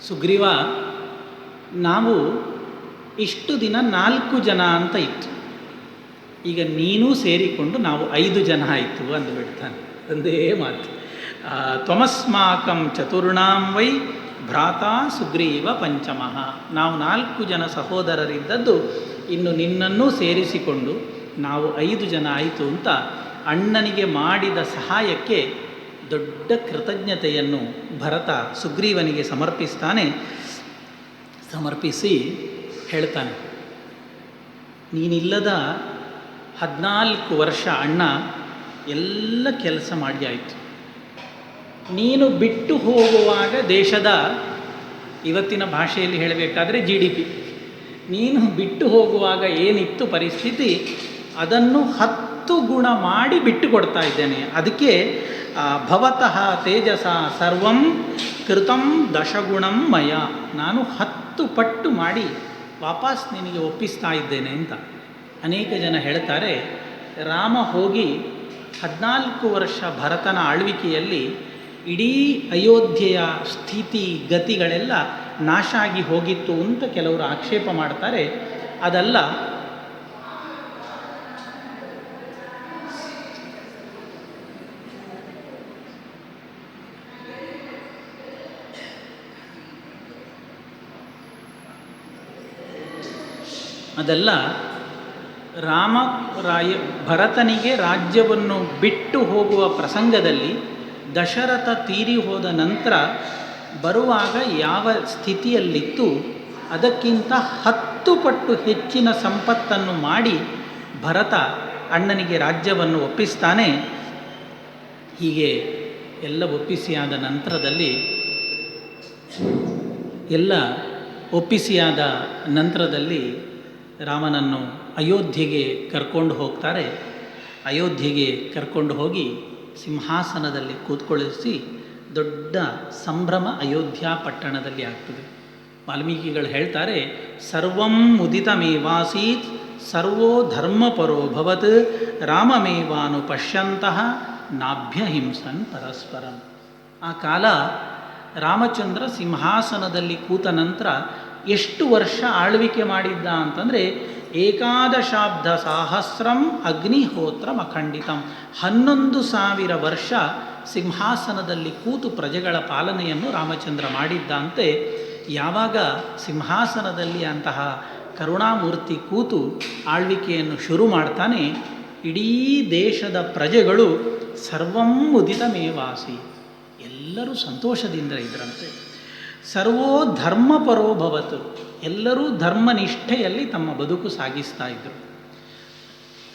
ಸುಗ್ರೀವ, ನಾವು ಇಷ್ಟು ದಿನ 4 ಜನ ಅಂತ ಇತ್ತು, ಈಗ ನೀನೂ ಸೇರಿಕೊಂಡು ನಾವು 5 ಜನ ಆಯಿತು ಅಂದುಬಿಡ್ತಾನೆ. ಒಂದೇ ಮಾತು. ತ್ವಮಸ್ಮಾಕಂ ಚತುರ್ಣಾಂ ವೈ ಭ್ರಾತಾ ಸುಗ್ರೀವ ಪಂಚಮಃ. ನಾವು 4 ಜನ ಸಹೋದರರಿದ್ದದ್ದು, ಇನ್ನು ನಿನ್ನನ್ನೂ ಸೇರಿಸಿಕೊಂಡು ನಾವು 5 ಜನ ಆಯಿತು ಅಂತ ಅಣ್ಣನಿಗೆ ಮಾಡಿದ ಸಹಾಯಕ್ಕೆ ದೊಡ್ಡ ಕೃತಜ್ಞತೆಯನ್ನು ಭರತ ಸುಗ್ರೀವನಿಗೆ ಸಮರ್ಪಿಸಿ ಹೇಳ್ತಾನೆ, ನೀನಿಲ್ಲದ 14 ವರ್ಷ ಅಣ್ಣ ಎಲ್ಲ ಕೆಲಸ ಮಾಡಿ ಆಯಿತು. ನೀನು ಬಿಟ್ಟು ಹೋಗುವಾಗ ದೇಶದ, ಇವತ್ತಿನ ಭಾಷೆಯಲ್ಲಿ ಹೇಳಬೇಕಾದ್ರೆ GDP, ನೀನು ಬಿಟ್ಟು ಹೋಗುವಾಗ ಏನಿತ್ತು ಪರಿಸ್ಥಿತಿ, ಅದನ್ನು 10 ಗುಣ ಮಾಡಿ ಬಿಟ್ಟು ಕೊಡ್ತಾ ಇದ್ದೇನೆ. ಅದಕ್ಕೆ ಭವತಃ ತೇಜಸ ಸರ್ವಂ ಕೃತಂ 10 ಗುಣಂ ಮಯ, ನಾನು 10 ಪಟ್ಟು ಮಾಡಿ ವಾಪಸ್ ನಿನಗೆ ಒಪ್ಪಿಸ್ತಾ ಇದ್ದೇನೆ ಅಂತ. ಅನೇಕ ಜನ ಹೇಳ್ತಾರೆ, ರಾಮ ಹೋಗಿ 14 ವರ್ಷ ಭರತನ ಆಳ್ವಿಕೆಯಲ್ಲಿ ಇಡೀ ಅಯೋಧ್ಯೆಯ ಸ್ಥಿತಿ ಗತಿಗಳೆಲ್ಲ ನಾಶ ಆಗಿ ಹೋಗಿತ್ತು ಅಂತ ಕೆಲವರು ಆಕ್ಷೇಪ ಮಾಡ್ತಾರೆ. ಅದಲ್ಲ, ಭರತನಿಗೆ ರಾಜ್ಯವನ್ನು ಬಿಟ್ಟು ಹೋಗುವ ಪ್ರಸಂಗದಲ್ಲಿ ದಶರಥ ತೀರಿ ಹೋದ ನಂತರ ಬರುವಾಗ ಯಾವ ಸ್ಥಿತಿಯಲ್ಲಿತ್ತು ಅದಕ್ಕಿಂತ 10 ಪಟ್ಟು ಹೆಚ್ಚಿನ ಸಂಪತ್ತನ್ನು ಮಾಡಿ ಭರತ ಅಣ್ಣನಿಗೆ ರಾಜ್ಯವನ್ನು ಒಪ್ಪಿಸ್ತಾನೆ. ಹೀಗೆ ಎಲ್ಲ ಒಪ್ಪಿಸಿಯಾದ ನಂತರದಲ್ಲಿ ರಾಮನನ್ನು ಅಯೋಧ್ಯೆಗೆ ಕರ್ಕೊಂಡು ಹೋಗ್ತಾರೆ. ಅಯೋಧ್ಯೆಗೆ ಕರ್ಕೊಂಡು ಹೋಗಿ ಸಿಂಹಾಸನದಲ್ಲಿ ಕೂತ್ಕೊಳ್ಳಿಸಿ ದೊಡ್ಡ ಸಂಭ್ರಮ ಅಯೋಧ್ಯ ಪಟ್ಟಣದಲ್ಲಿ ಆಗ್ತದೆ. ವಾಲ್ಮೀಕಿಗಳು ಹೇಳ್ತಾರೆ, ಸರ್ವಂ ಮುದಿತಮೇವಾಸೀತ್ ಸರ್ವೋ ಧರ್ಮಪರೋಭವತ್ ರಾಮಮೇವಾನು ಪಶ್ಯಂತಹ ನಾಭ್ಯಹಿಂಸನ್ ಪರಸ್ಪರಂ. ಆ ಕಾಲ ರಾಮಚಂದ್ರ ಸಿಂಹಾಸನದಲ್ಲಿ ಕೂತ ನಂತರ ಎಷ್ಟು ವರ್ಷ ಆಳ್ವಿಕೆ ಮಾಡಿದ್ದ ಅಂತಂದರೆ 11 ಸಹಸ್ರಂ ಅಗ್ನಿಹೋತ್ರಂ ಅಖಂಡಿತಂ, 11,000 ವರ್ಷ ಸಿಂಹಾಸನದಲ್ಲಿ ಕೂತು ಪ್ರಜೆಗಳ ಪಾಲನೆಯನ್ನು ರಾಮಚಂದ್ರ ಮಾಡಿದ್ದಂತೆ. ಯಾವಾಗ ಸಿಂಹಾಸನದಲ್ಲಿ ಅಂತಹ ಕರುಣಾಮೂರ್ತಿ ಕೂತು ಆಳ್ವಿಕೆಯನ್ನು ಶುರು ಮಾಡ್ತಾನೆ, ಇಡೀ ದೇಶದ ಪ್ರಜೆಗಳು ಸರ್ವಂ ಉದಿತಮೇವಾಸಿ, ಎಲ್ಲರೂ ಸಂತೋಷದಿಂದ ಇದ್ರಂತೆ. ಸರ್ವೋ ಧರ್ಮಪರೋಭವತ್, ಎಲ್ಲರೂ ಧರ್ಮನಿಷ್ಠೆಯಲ್ಲಿ ತಮ್ಮ ಬದುಕು ಸಾಗಿಸ್ತಾ ಇದ್ದರು.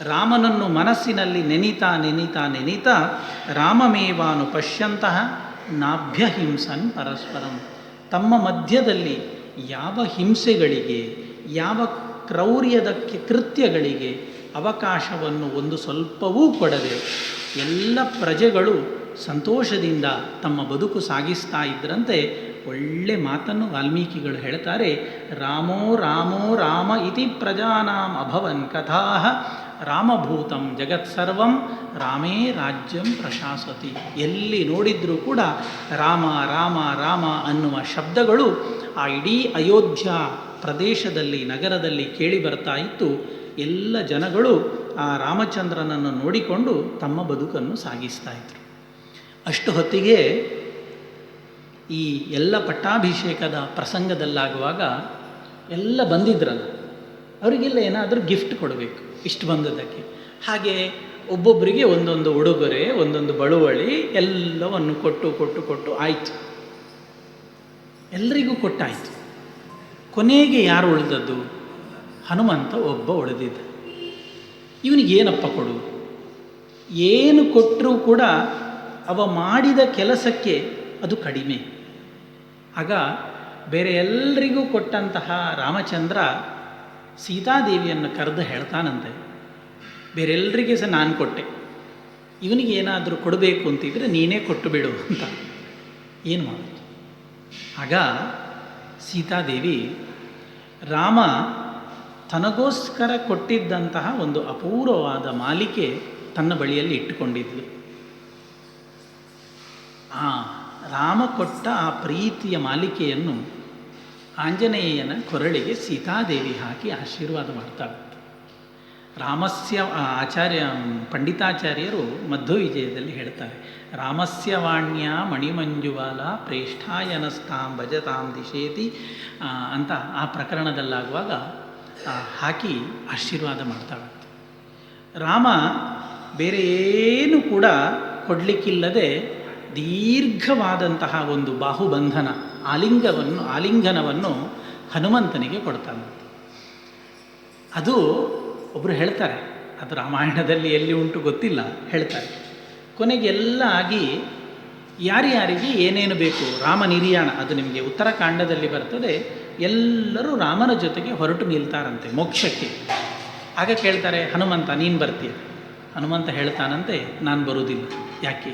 ರಾಮನನ್ನು ಮನಸ್ಸಿನಲ್ಲಿ ನೆನೀತಾ ರಾಮಮೇವಾನು ಪಶ್ಯಂತಹ ನಾಭ್ಯಹಿಂಸನ್ ಪರಸ್ಪರಂ, ತಮ್ಮ ಮಧ್ಯದಲ್ಲಿ ಯಾವ ಹಿಂಸೆಗಳಿಗೆ, ಯಾವ ಕ್ರೌರ್ಯದ ಕೃತ್ಯಗಳಿಗೆ ಅವಕಾಶವನ್ನು ಒಂದು ಸ್ವಲ್ಪವೂ ಕೊಡದೆ ಎಲ್ಲ ಪ್ರಜೆಗಳು ಸಂತೋಷದಿಂದ ತಮ್ಮ ಬದುಕು ಸಾಗಿಸ್ತಾ ಇದ್ದರಂತೆ. ಒಳ್ಳೆ ಮಾತನ್ನು ವಾಲ್ಮೀಕಿಗಳು ಹೇಳ್ತಾರೆ, ರಾಮೋ ರಾಮ ಇತಿ ಪ್ರಜಾನಾಂ ಅಭವನ್ ಕಥಾ ರಾಮಭೂತಂ ಜಗತ್ಸರ್ವಂ ರಾಮೇ ರಾಜ್ಯಂ ಪ್ರಶಾಸತಿ. ಎಲ್ಲಿ ನೋಡಿದ್ರೂ ಕೂಡ ರಾಮ ರಾಮ ರಾಮ ಅನ್ನುವ ಶಬ್ದಗಳು ಆ ಇಡೀ ಅಯೋಧ್ಯ ಪ್ರದೇಶದಲ್ಲಿ, ನಗರದಲ್ಲಿ ಕೇಳಿ ಬರ್ತಾ ಇತ್ತು. ಎಲ್ಲ ಜನಗಳು ಆ ರಾಮಚಂದ್ರನನ್ನು ನೋಡಿಕೊಂಡು ತಮ್ಮ ಬದುಕನ್ನು ಸಾಗಿಸ್ತಾ ಇದ್ರು. ಅಷ್ಟು ಹೊತ್ತಿಗೆ ಈ ಎಲ್ಲ ಪಟ್ಟಾಭಿಷೇಕದ ಪ್ರಸಂಗದಲ್ಲಾಗುವಾಗ ಎಲ್ಲ ಬಂದಿದ್ರಲ್ಲ, ಅವರಿಗೆಲ್ಲ ಏನಾದರೂ ಗಿಫ್ಟ್ ಕೊಡಬೇಕು ಇಷ್ಟು ಬಂದದ್ದಕ್ಕೆ. ಹಾಗೆ ಒಬ್ಬೊಬ್ಬರಿಗೆ ಒಂದೊಂದು ಉಡುಗೊರೆ, ಒಂದೊಂದು ಬಳುವಳಿ ಎಲ್ಲವನ್ನು ಕೊಟ್ಟು ಕೊಟ್ಟು ಕೊಟ್ಟು ಆಯಿತು. ಎಲ್ಲರಿಗೂ ಕೊಟ್ಟಾಯಿತು. ಕೊನೆಗೆ ಯಾರು ಉಳಿದದ್ದು? ಹನುಮಂತ ಒಬ್ಬ ಉಳಿದಿದ್ದ. ಇವನಿಗೇನಪ್ಪ ಕೊಡು? ಏನು ಕೊಟ್ಟರೂ ಕೂಡ ಅವ ಮಾಡಿದ ಕೆಲಸಕ್ಕೆ ಅದು ಕಡಿಮೆ. ಆಗ ಬೇರೆ ಎಲ್ಲರಿಗೂ ಕೊಟ್ಟಂತಹ ರಾಮಚಂದ್ರ ಸೀತಾದೇವಿಯನ್ನು ಕರೆದು ಹೇಳ್ತಾನಂತೆ, ಬೇರೆಲ್ಲರಿಗೆ ಸಹ ನಾನು ಕೊಟ್ಟೆ, ಇವನಿಗೆ ಏನಾದರೂ ಕೊಡಬೇಕು ಅಂತಿದ್ರೆ ನೀನೇ ಕೊಟ್ಟು ಬಿಡು ಅಂತ. ಏನು ಮಾಡೋದು? ಆಗ ಸೀತಾದೇವಿ ರಾಮ ತನಗೋಸ್ಕರ ಕೊಟ್ಟಿದ್ದಂತಹ ಒಂದು ಅಪೂರ್ವವಾದ ಮಾಲಿಕೆ ತನ್ನ ಬಳಿಯಲ್ಲಿ ಇಟ್ಟುಕೊಂಡಿದ್ಲು. ರಾಮ ಕೊಟ್ಟ ಆ ಪ್ರೀತಿಯ ಮಾಲಿಕೆಯನ್ನು ಆಂಜನೇಯನ ಕೊರಳಿಗೆ ಸೀತಾದೇವಿ ಹಾಕಿ ಆಶೀರ್ವಾದ ಮಾಡ್ತಾಳೆ. ರಾಮಸ್ಯ ಪಂಡಿತಾಚಾರ್ಯರು ಮಧ್ವವಿಜಯದಲ್ಲಿ ಹೇಳ್ತಾರೆ, ರಾಮಸ್ಯ ವಾಣ್ಯ ಮಣಿಮಂಜುವಾಲ ಪ್ರೇಷ್ಠಾಯನಸ್ತಾಂ ಭಜತಾಂ ದಿಶೇತಿ ಅಂತ ಆ ಪ್ರಕರಣದಲ್ಲಾಗುವಾಗ ಹಾಕಿ ಆಶೀರ್ವಾದ ಮಾಡ್ತಾಳೆ. ರಾಮ ಬೇರೆ ಏನು ಕೂಡ ಕೊಡಲಿಕ್ಕಿಲ್ಲದೆ ದೀರ್ಘವಾದಂತಹ ಒಂದು ಬಾಹುಬಂಧನ ಆಲಿಂಗನವನ್ನು ಹನುಮಂತನಿಗೆ ಕೊಡ್ತಾನಂತೆ. ಅದು ಒಬ್ಬರು ಹೇಳ್ತಾರೆ, ಅದು ರಾಮಾಯಣದಲ್ಲಿ ಎಲ್ಲಿ ಉಂಟು ಗೊತ್ತಿಲ್ಲ, ಹೇಳ್ತಾರೆ. ಕೊನೆಗೆಲ್ಲ ಆಗಿ ಯಾರ್ಯಾರಿಗೆ ಏನೇನು ಬೇಕು ರಾಮ ನಿರ್ಯಾಣ, ಅದು ನಿಮಗೆ ಉತ್ತರಕಾಂಡದಲ್ಲಿ ಬರ್ತದೆ. ಎಲ್ಲರೂ ರಾಮನ ಜೊತೆಗೆ ಹೊರಟು ನಿಲ್ತಾರಂತೆ ಮೋಕ್ಷಕ್ಕೆ. ಆಗ ಕೇಳ್ತಾರೆ, ಹನುಮಂತ ನೀನು ಬರ್ತೀಯ? ಹನುಮಂತ ಹೇಳ್ತಾನಂತೆ, ನಾನು ಬರುವುದಿಲ್ಲ. ಯಾಕೆ?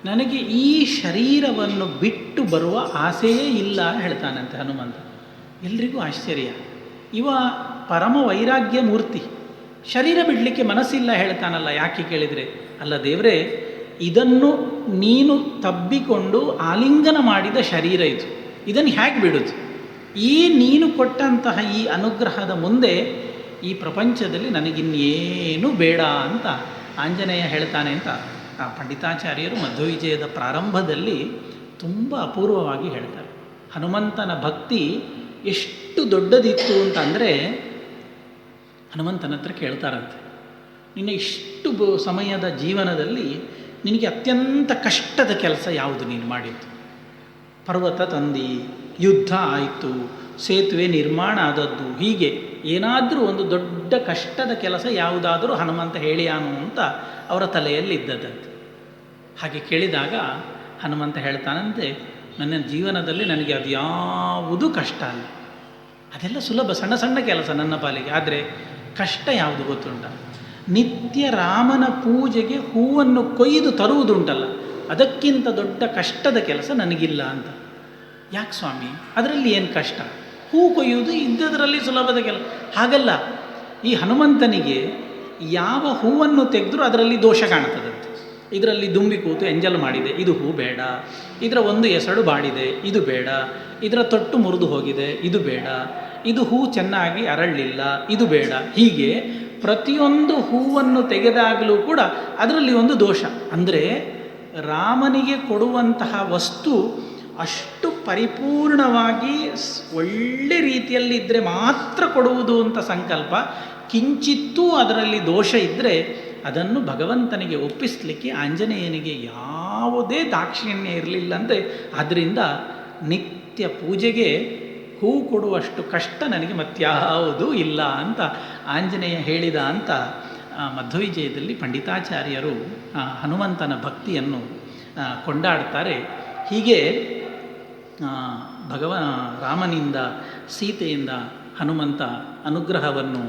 ನನಗೆ ಈ ಶರೀರವನ್ನು ಬಿಟ್ಟು ಬರುವ ಆಸೆಯೇ ಇಲ್ಲ ಹೇಳ್ತಾನಂತೆ ಹನುಮಂತ. ಎಲ್ರಿಗೂ ಆಶ್ಚರ್ಯ. ಇವ ಪರಮ ವೈರಾಗ್ಯ ಮೂರ್ತಿ, ಶರೀರ ಬಿಡಲಿಕ್ಕೆ ಮನಸ್ಸಿಲ್ಲ ಹೇಳ್ತಾನಲ್ಲ. ಯಾಕೆ ಕೇಳಿದರೆ, ಅಲ್ಲ ದೇವರೇ, ಇದನ್ನು ನೀನು ತಬ್ಬಿಕೊಂಡು ಆಲಿಂಗನ ಮಾಡಿದ ಶರೀರ ಇದು, ಇದನ್ನು ಹೇಗೆ ಬಿಡೋದು? ಈ ನೀನು ಕೊಟ್ಟಂತಹ ಈ ಅನುಗ್ರಹದ ಮುಂದೆ ಈ ಪ್ರಪಂಚದಲ್ಲಿ ನನಗಿನ್ನೇನು ಬೇಡ ಅಂತ ಆಂಜನೇಯ ಹೇಳ್ತಾನೆ ಅಂತ ಪಂಡಿತಾಚಾರ್ಯರು ಮಧ್ವವಿಜಯದ ಪ್ರಾರಂಭದಲ್ಲಿ ತುಂಬ ಅಪೂರ್ವವಾಗಿ ಹೇಳ್ತಾರೆ. ಹನುಮಂತನ ಭಕ್ತಿ ಎಷ್ಟು ದೊಡ್ಡದಿತ್ತು ಅಂತಂದರೆ, ಹನುಮಂತನ ಹತ್ರ ಕೇಳ್ತಾರಂತೆ, ನಿನ್ನ ಇಷ್ಟು ಸಮಯದ ಜೀವನದಲ್ಲಿ ನಿನಗೆ ಅತ್ಯಂತ ಕಷ್ಟದ ಕೆಲಸ ಯಾವುದು ನೀನು ಮಾಡಿದ್ದು? ಪರ್ವತ ತಂದಿ, ಯುದ್ಧ ಆಯಿತು, ಸೇತುವೆ ನಿರ್ಮಾಣ ಆದದ್ದು, ಹೀಗೆ ಏನಾದರೂ ಒಂದು ದೊಡ್ಡ ಕಷ್ಟದ ಕೆಲಸ ಯಾವುದಾದರೂ ಹನುಮಂತ ಹೇಳಿಯಾನು ಅಂತ ಅವರ ತಲೆಯಲ್ಲಿ ಇದ್ದದಂತೆ. ಹಾಗೆ ಕೇಳಿದಾಗ ಹನುಮಂತ ಹೇಳ್ತಾನಂತೆ, ನನ್ನ ಜೀವನದಲ್ಲಿ ನನಗೆ ಅದು ಯಾವುದೂ ಕಷ್ಟ ಅಲ್ಲ, ಅದೆಲ್ಲ ಸುಲಭ, ಸಣ್ಣ ಸಣ್ಣ ಕೆಲಸ ನನ್ನ ಪಾಲಿಗೆ. ಆದರೆ ಕಷ್ಟ ಯಾವುದು ಗೊತ್ತುಂಟ? ನಿತ್ಯ ರಾಮನ ಪೂಜೆಗೆ ಹೂವನ್ನು ಕೊಯ್ದು ತರುವುದುಂಟಲ್ಲ, ಅದಕ್ಕಿಂತ ದೊಡ್ಡ ಕಷ್ಟದ ಕೆಲಸ ನನಗಿಲ್ಲ ಅಂತ. ಯಾಕೆ ಸ್ವಾಮಿ, ಅದರಲ್ಲಿ ಏನು ಕಷ್ಟ? ಹೂ ಕೊಯ್ಯುವುದು ಇದ್ದದರಲ್ಲಿ ಸುಲಭದ ಕೆಲಸ. ಹಾಗಲ್ಲ, ಈ ಹನುಮಂತನಿಗೆ ಯಾವ ಹೂವನ್ನು ತೆಗೆದ್ರೂ ಅದರಲ್ಲಿ ದೋಷ ಕಾಣ್ತದಂತೆ. ಇದರಲ್ಲಿ ದುಂಬಿ ಕೂತು ಎಂಜಲ್ ಮಾಡಿದೆ, ಇದು ಹೂ ಬೇಡ. ಇದರ ಒಂದು ಎಸಳು ಬಾಡಿದೆ, ಇದು ಬೇಡ. ಇದರ ತೊಟ್ಟು ಮುರಿದು ಹೋಗಿದೆ, ಇದು ಬೇಡ. ಇದು ಹೂ ಚೆನ್ನಾಗಿ ಅರಳಲಿಲ್ಲ, ಇದು ಬೇಡ. ಹೀಗೆ ಪ್ರತಿಯೊಂದು ಹೂವನ್ನು ತೆಗೆದಾಗಲೂ ಕೂಡ ಅದರಲ್ಲಿ ಒಂದು ದೋಷ. ಅಂದರೆ ರಾಮನಿಗೆ ಕೊಡುವಂತಹ ವಸ್ತು ಅಷ್ಟು ಪರಿಪೂರ್ಣವಾಗಿ ಒಳ್ಳೆ ರೀತಿಯಲ್ಲಿ ಇದ್ದರೆ ಮಾತ್ರ ಕೊಡುವುದು ಅಂತ ಸಂಕಲ್ಪ. ಕಿಂಚಿತ್ತೂ ಅದರಲ್ಲಿ ದೋಷ ಇದ್ದರೆ ಅದನ್ನು ಭಗವಂತನಿಗೆ ಒಪ್ಪಿಸಲಿಕ್ಕೆ ಆಂಜನೇಯನಿಗೆ ಯಾವುದೇ ದಾಕ್ಷಿಣ್ಯ ಇರಲಿಲ್ಲಂತೆ. ಆದ್ದರಿಂದ ನಿತ್ಯ ಪೂಜೆಗೆ ಹೂ ಕೊಡುವಷ್ಟು ಕಷ್ಟ ನನಗೆ ಮತ್ಯಾವುದೂ ಇಲ್ಲ ಅಂತ ಆಂಜನೇಯ ಹೇಳಿದ ಅಂತ ಮಧ್ವವಿಜಯದಲ್ಲಿ ಪಂಡಿತಾಚಾರ್ಯರು ಹನುಮಂತನ ಭಕ್ತಿಯನ್ನು ಕೊಂಡಾಡ್ತಾರೆ. ಹೀಗೆ ರಾಮನಿಂದ ಸೀತೆಯಿಂದ ಹನುಮಂತ ಅನುಗ್ರಹವನ್ನು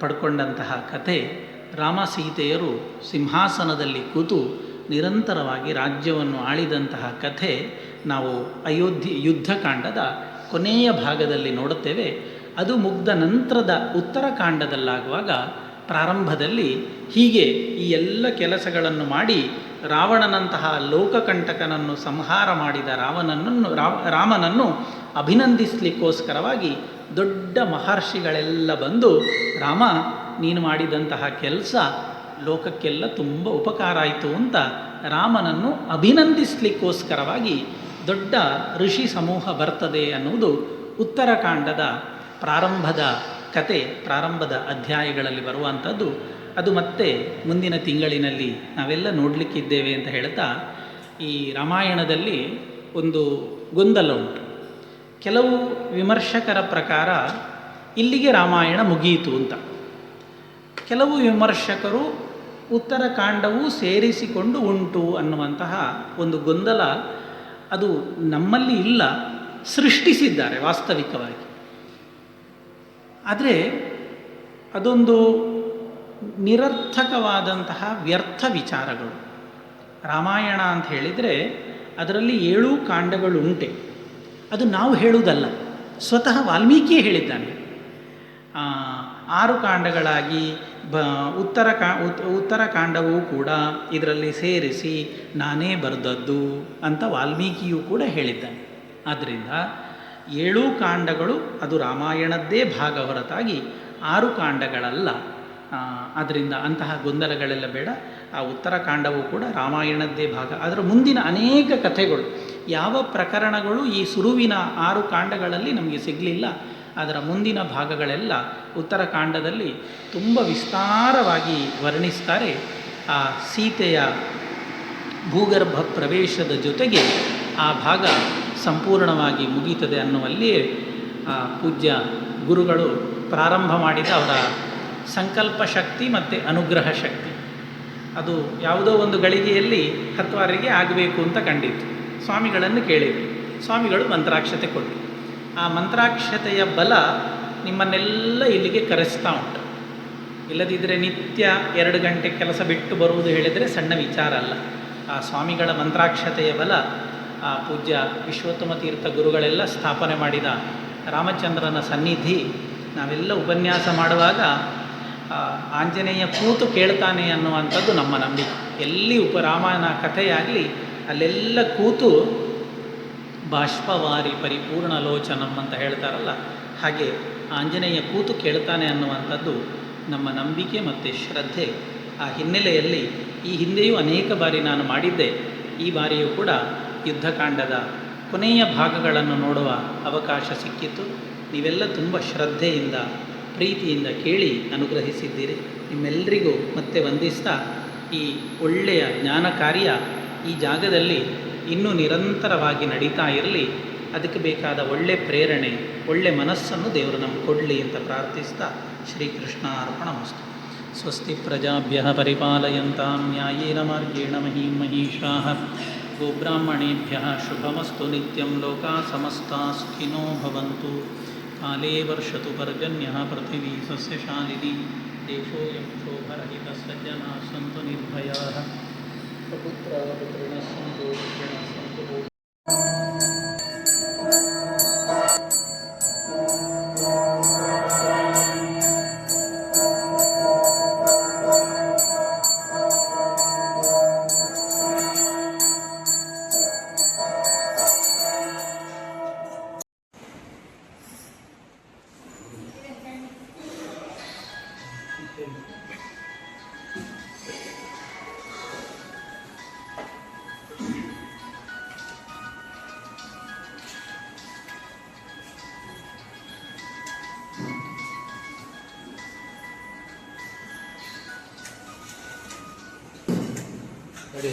ಪಡ್ಕೊಂಡಂತಹ ಕಥೆ. ರಾಮ ಸೀತೆಯರು ಸಿಂಹಾಸನದಲ್ಲಿ ಕೂತು ನಿರಂತರವಾಗಿ ರಾಜ್ಯವನ್ನು ಆಳಿದಂತಹ ಕಥೆ ನಾವು ಯುದ್ಧಕಾಂಡದ ಕೊನೆಯ ಭಾಗದಲ್ಲಿ ನೋಡುತ್ತೇವೆ. ಅದು ಮುಗ್ದ ನಂತರದ ಉತ್ತರಕಾಂಡದಲ್ಲಾಗುವಾಗ ಪ್ರಾರಂಭದಲ್ಲಿ ಹೀಗೆ ಈ ಎಲ್ಲ ಕೆಲಸಗಳನ್ನು ಮಾಡಿ ರಾವಣನಂತಹ ಲೋಕಕಂಟಕನನ್ನು ಸಂಹಾರ ಮಾಡಿದ ರಾಮನನ್ನು ಅಭಿನಂದಿಸಲಿಕ್ಕೋಸ್ಕರವಾಗಿ ದೊಡ್ಡ ಮಹರ್ಷಿಗಳೆಲ್ಲ ಬಂದು, ರಾಮ ನೀನು ಮಾಡಿದಂತಹ ಕೆಲಸ ಲೋಕಕ್ಕೆಲ್ಲ ತುಂಬ ಉಪಕಾರ ಆಯಿತು ಅಂತ ರಾಮನನ್ನು ಅಭಿನಂದಿಸಲಿಕ್ಕೋಸ್ಕರವಾಗಿ ದೊಡ್ಡ ಋಷಿ ಸಮೂಹ ಬರ್ತದೆ ಅನ್ನುವುದು ಉತ್ತರಕಾಂಡದ ಪ್ರಾರಂಭದ ಕತೆ ಪ್ರಾರಂಭದ ಅಧ್ಯಾಯಗಳಲ್ಲಿ ಬರುವಂಥದ್ದು. ಅದು ಮತ್ತೆ ಮುಂದಿನ ತಿಂಗಳಿನಲ್ಲಿ ನಾವೆಲ್ಲ ನೋಡಲಿಕ್ಕಿದ್ದೇವೆ ಅಂತ ಹೇಳ್ತಾ, ಈ ರಾಮಾಯಣದಲ್ಲಿ ಒಂದು ಗೊಂದಲ ಉಂಟು. ಕೆಲವು ವಿಮರ್ಶಕರ ಪ್ರಕಾರ ಇಲ್ಲಿಗೆ ರಾಮಾಯಣ ಮುಗಿಯಿತು ಅಂತ. ಕೆಲವು ವಿಮರ್ಶಕರು ಉತ್ತರಕಾಂಡವೂ ಸೇರಿಸಿಕೊಂಡು ಉಂಟು ಅನ್ನುವಂತಹ ಒಂದು ಗೊಂದಲ ಅದು ನಮ್ಮಲ್ಲಿ ಇಲ್ಲ, ಸೃಷ್ಟಿಸಿದ್ದಾರೆ ವಾಸ್ತವಿಕವಾಗಿ. ಆದರೆ ಅದೊಂದು ನಿರರ್ಥಕವಾದಂತಹ ವ್ಯರ್ಥ ವಿಚಾರಗಳು. ರಾಮಾಯಣ ಅಂತ ಹೇಳಿದರೆ ಅದರಲ್ಲಿ 7 ಕಾಂಡಗಳುಂಟೆ. ಅದು ನಾವು ಹೇಳುವುದಲ್ಲ, ಸ್ವತಃ ವಾಲ್ಮೀಕಿಯೇ ಹೇಳಿದ್ದಾನೆ. 6 ಕಾಂಡಗಳಾಗಿ ಉತ್ತರಕಾಂಡವೂ ಕೂಡ ಇದರಲ್ಲಿ ಸೇರಿಸಿ ನಾನೇ ಬರೆದದ್ದು ಅಂತ ವಾಲ್ಮೀಕಿಯೂ ಕೂಡ ಹೇಳಿದ್ದಾನೆ. ಆದ್ದರಿಂದ 7 ಕಾಂಡಗಳು ಅದು ರಾಮಾಯಣದ್ದೇ ಭಾಗ ಹೊರತಾಗಿ 6 ಕಾಂಡಗಳಲ್ಲ. ಆದ್ದರಿಂದ ಅಂತಹ ಗೊಂದಲಗಳೆಲ್ಲ ಬೇಡ. ಆ ಉತ್ತರಕಾಂಡವೂ ಕೂಡ ರಾಮಾಯಣದ್ದೇ ಭಾಗ. ಅದರ ಮುಂದಿನ ಅನೇಕ ಕಥೆಗಳು, ಯಾವ ಪ್ರಕರಣಗಳು ಈ ಸುರುವಿನ 6 ಕಾಂಡಗಳಲ್ಲಿ ನಮಗೆ ಸಿಗಲಿಲ್ಲ, ಅದರ ಮುಂದಿನ ಭಾಗಗಳೆಲ್ಲ ಉತ್ತರಕಾಂಡದಲ್ಲಿ ತುಂಬ ವಿಸ್ತಾರವಾಗಿ ವರ್ಣಿಸ್ತಾರೆ. ಆ ಸೀತೆಯ ಭೂಗರ್ಭ ಪ್ರವೇಶದ ಜೊತೆಗೆ ಆ ಭಾಗ ಸಂಪೂರ್ಣವಾಗಿ ಮುಗೀತದೆ ಅನ್ನುವಲ್ಲಿಯೇ ಪೂಜ್ಯ ಗುರುಗಳು ಪ್ರಾರಂಭ ಮಾಡಿದ ಅವರ ಸಂಕಲ್ಪ ಶಕ್ತಿ ಮತ್ತು ಅನುಗ್ರಹ ಶಕ್ತಿ. ಅದು ಯಾವುದೋ ಒಂದು ಗಳಿಗೆಯಲ್ಲಿ 10 ವಾರಿಗೆ ಆಗಬೇಕು ಅಂತ ಕಂಡಿತ್ತು. ಸ್ವಾಮಿಗಳನ್ನು ಕೇಳಿದರು. ಸ್ವಾಮಿಗಳು ಮಂತ್ರಾಕ್ಷತೆ ಕೊಟ್ಟರು. ಆ ಮಂತ್ರಾಕ್ಷತೆಯ ಬಲ ನಿಮ್ಮನ್ನೆಲ್ಲ ಇಲ್ಲಿಗೆ ಕರೆಸ್ತಾ ಉಂಟು. ಇಲ್ಲದಿದ್ದರೆ ನಿತ್ಯ 2 ಗಂಟೆ ಕೆಲಸ ಬಿಟ್ಟು ಬರುವುದು ಹೇಳಿದರೆ ಸಣ್ಣ ವಿಚಾರ ಅಲ್ಲ. ಆ ಸ್ವಾಮಿಗಳ ಮಂತ್ರಾಕ್ಷತೆಯ ಬಲ, ಆ ಪೂಜ್ಯ ವಿಶ್ವೋತ್ತಮ ತೀರ್ಥ ಗುರುಗಳೆಲ್ಲ ಸ್ಥಾಪನೆ ಮಾಡಿದ ರಾಮಚಂದ್ರನ ಸನ್ನಿಧಿ. ನಾವೆಲ್ಲ ಉಪನ್ಯಾಸ ಮಾಡುವಾಗ ಆಂಜನೇಯ ಕೂತು ಕೇಳ್ತಾನೆ ಅನ್ನುವಂಥದ್ದು ನಮ್ಮ ನಂಬಿಕೆ. ಎಲ್ಲಿ ರಾಮನ ಕಥೆಯಾಗಲಿ ಅಲ್ಲೆಲ್ಲ ಕೂತು ಬಾಷ್ಪವಾರಿ ಪರಿಪೂರ್ಣ ಲೋಚನಂ ಅಂತ ಹೇಳ್ತಾರಲ್ಲ, ಹಾಗೆ ಆಂಜನೇಯ ಕೂತು ಕೇಳ್ತಾನೆ ಅನ್ನುವಂಥದ್ದು ನಮ್ಮ ನಂಬಿಕೆ ಮತ್ತು ಶ್ರದ್ಧೆ. ಆ ಹಿನ್ನೆಲೆಯಲ್ಲಿ ಈ ಹಿಂದೆಯೂ ಅನೇಕ ಬಾರಿ ನಾನು ಮಾಡಿದ್ದೆ. ಈ ಬಾರಿಯೂ ಕೂಡ ಯುದ್ಧಕಾಂಡದ ಕೊನೆಯ ಭಾಗಗಳನ್ನು ನೋಡುವ ಅವಕಾಶ ಸಿಕ್ಕಿತ್ತು. ನೀವೆಲ್ಲ ತುಂಬ ಶ್ರದ್ಧೆಯಿಂದ ಪ್ರೀತಿಯಿಂದ ಕೇಳಿ ಅನುಗ್ರಹಿಸಿದ್ದೀರಿ. ನಿಮ್ಮೆಲ್ಲರಿಗೂ ಮತ್ತೆ ವಂದಿಸ್ತಾ, ಈ ಒಳ್ಳೆಯ ಜ್ಞಾನ ಕಾರ್ಯ ಈ ಜಾಗದಲ್ಲಿ ಇನ್ನೂ ನಿರಂತರವಾಗಿ ನಡೀತಾ ಇರಲಿ. ಅದಕ್ಕೆ ಬೇಕಾದ ಒಳ್ಳೆ ಪ್ರೇರಣೆ, ಒಳ್ಳೆ ಮನಸ್ಸನ್ನು ದೇವರು ನಮಗೆ ಕೊಡಲಿ ಅಂತ ಪ್ರಾರ್ಥಿಸ್ತಾ ಶ್ರೀಕೃಷ್ಣ ಅರ್ಪಣಮಸ್ತು. ಸ್ವಸ್ತಿ ಪ್ರಜಾಭ್ಯಃ ಪರಿಪಾಲಯಂತಾಂ ನ್ಯಾಯೇನ ಮಾರ್ಗೇಣ ಮಹೀಂ ಮಹೀಷಾಃ. ಗೋಬ್ರಾಹ್ಮಣೇಭ್ಯಃ ಶುಭಮಸ್ತು ನಿತ್ಯಂ. ಲೋಕಾಃ ಸಮಸ್ತಾಃ ಸುಖಿನೋ ಭವಂತು. ಕಾಲೇ ವರ್ಷತು ಪರ್ಜನ್ಯಃ ಪೃಥಿವೀ ಸಸ್ಯಶಾಲಿನಿ. ದೇಶೋऽಯಂ ಶೋಭರಹಿತಃ ಸಜ್ಜನಾಃ ಸಂತು ನಿರ್ಭಯಾಃ. ಸ್ವಪುತ್ರಾಃ ಪುತ್ರಿಣಃ ಸಂತು ಪುತ್ರಿಣಃ ಸಂತು. Ready?